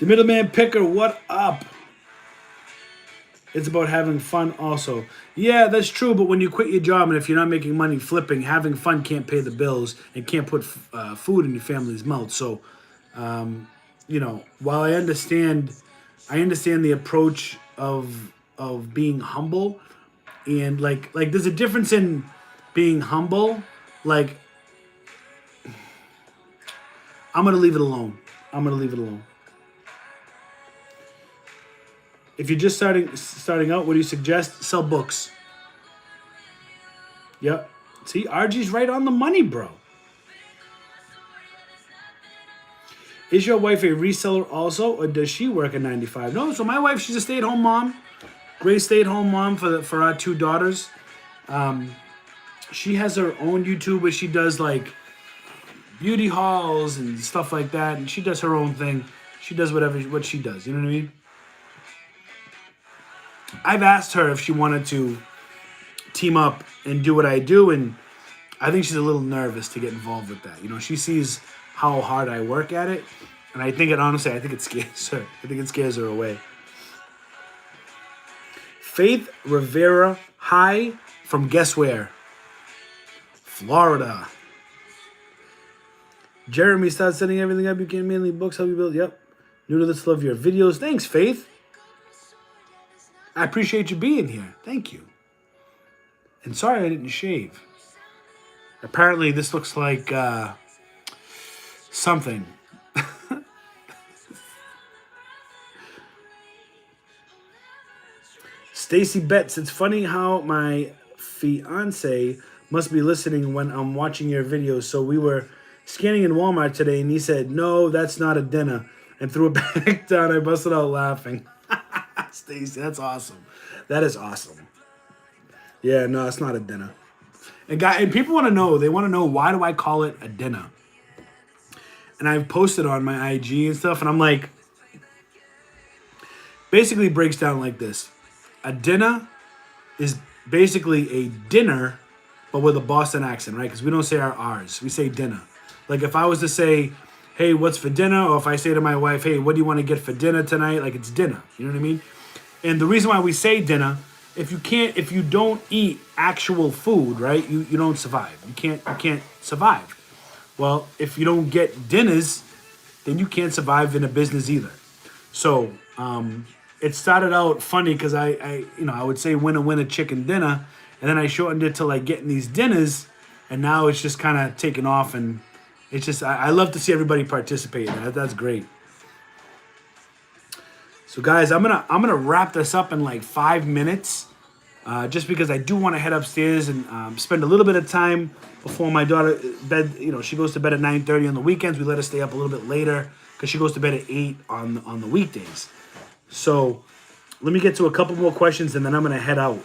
The Middleman Picker, what up? It's about having fun also. Yeah, that's true, but when you quit your job and if you're not making money flipping, having fun can't pay the bills and can't put food in your family's mouth. So, while I understand the approach of being humble, and like there's a difference in being humble. Like, I'm gonna leave it alone. If you're just starting out, what do you suggest? Sell books. Yep. See, RG's right on the money, bro. Is your wife a reseller also, or does she work at 95? No, so my wife, she's a stay-at-home mom. Great stay-at-home mom for our 2 daughters. She has her own YouTube where she does like beauty hauls and stuff like that, and she does her own thing. She does what she does. You know what I mean? I've asked her if she wanted to team up and do what I do, and I think she's a little nervous to get involved with that. You know, she sees how hard I work at it, and I think it scares her. I think it scares her away. Faith Rivera, hi from guess where? Florida. Jeremy, start setting everything up. You can mainly books, help you build. Yep. New to this, love your videos. Thanks, Faith. I appreciate you being here. Thank you. And sorry I didn't shave. Apparently this looks like something. Stacy Betts, it's funny how my fiance must be listening when I'm watching your videos. So we were scanning in Walmart today and he said, no, that's not a dinner. And threw it back down. I busted out laughing. Stacy, that's awesome. That is awesome. Yeah, no, it's not a dinner. And people want to know. They want to know, why do I call it a dinner? And I've posted on my IG and stuff, and I'm like, basically breaks down like this. A dinner is basically a dinner, but with a Boston accent, right? Because we don't say our R's. We say dinner. Like if I was to say, hey, what's for dinner? Or if I say to my wife, hey, what do you want to get for dinner tonight? Like it's dinner. You know what I mean? And the reason why we say dinner, if you don't eat actual food, right, you don't survive. You can't survive. Well, if you don't get dinners, then you can't survive in a business either. So it started out funny because I would say winner chicken dinner, and then I shortened it to like getting these dinners, and now it's just kind of taken off, and it's just I love to see everybody participate. That's great. So guys, I'm gonna wrap this up in like 5 minutes, just because I do want to head upstairs and spend a little bit of time before my daughter bed. You know, she goes to bed at 9:30 on the weekends. We let her stay up a little bit later because she goes to bed at 8 on the weekdays. So let me get to a couple more questions and then I'm gonna head out.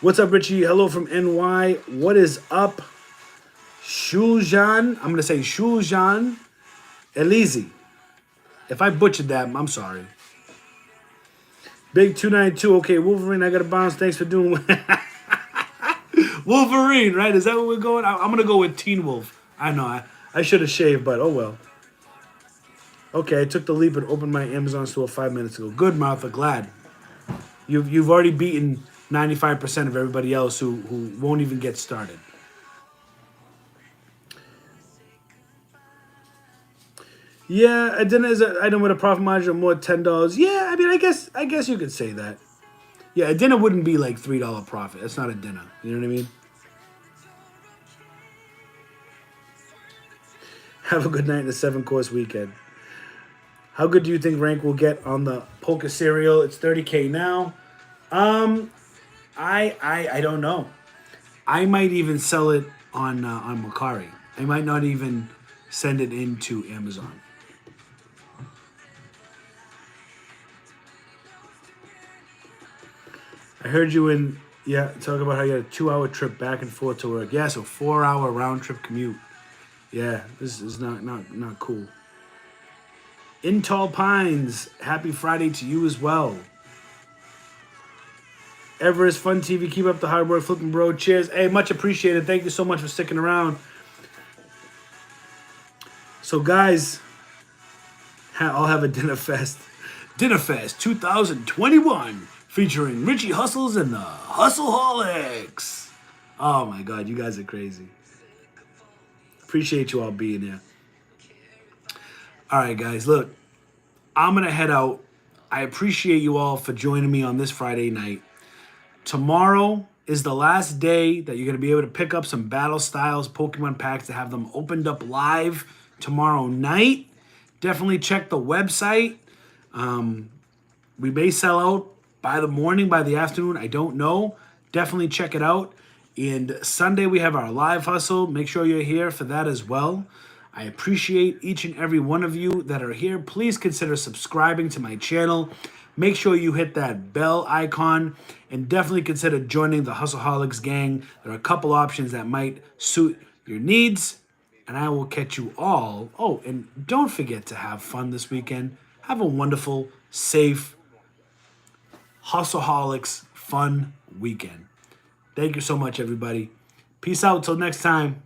What's up, Richie? Hello from NY. What is up, Shuljan? I'm gonna say Shuljan Elizi. If I butchered that, I'm sorry. Big 292. Okay, Wolverine, I got to bounce. Thanks for doing Wolverine, right? Is that what we're going? I'm going to go with Teen Wolf. I know. I should have shaved, but oh well. Okay, I took the leap and opened my Amazon store 5 minutes ago. Good, Martha. Glad. You've already beaten 95% of everybody else who won't even get started. Yeah, a dinner is an item with a profit margin of more $10. Yeah, I mean, I guess you could say that. Yeah, a dinner wouldn't be like $3 profit. That's not a dinner. You know what I mean? Have a good night and a 7-course weekend. How good do you think rank will get on the Polka cereal? It's 30K now. I don't know. I might even sell it on Mercari. I might not even send it into Amazon. I heard you talk about how you had a 2-hour trip back and forth to work. Yeah, so 4-hour round trip commute. Yeah, this is not cool. In Tall Pines, happy Friday to you as well. Everest Fun TV, keep up the hard work, flipping bro. Cheers. Hey, much appreciated. Thank you so much for sticking around. So guys, I'll have a dinner fest. Dinner Fest 2021. Featuring Richie Hustles and the Hustleholics. Oh my God, you guys are crazy. Appreciate you all being here. All right, guys, look, I'm going to head out. I appreciate you all for joining me on this Friday night. Tomorrow is the last day that you're going to be able to pick up some Battle Styles Pokemon packs to have them opened up live tomorrow night. Definitely check the website. We may sell out by the morning, by the afternoon. I don't know. Definitely check it out. And Sunday, we have our live hustle. Make sure you're here for that as well. I appreciate each and every one of you that are here. Please consider subscribing to my channel. Make sure you hit that bell icon and definitely consider joining the Hustleholics gang. There are a couple options that might suit your needs. And I will catch you all. Oh, and don't forget to have fun this weekend. Have a wonderful, safe, Hustleholics fun weekend. Thank you so much, everybody. Peace out. Till next time.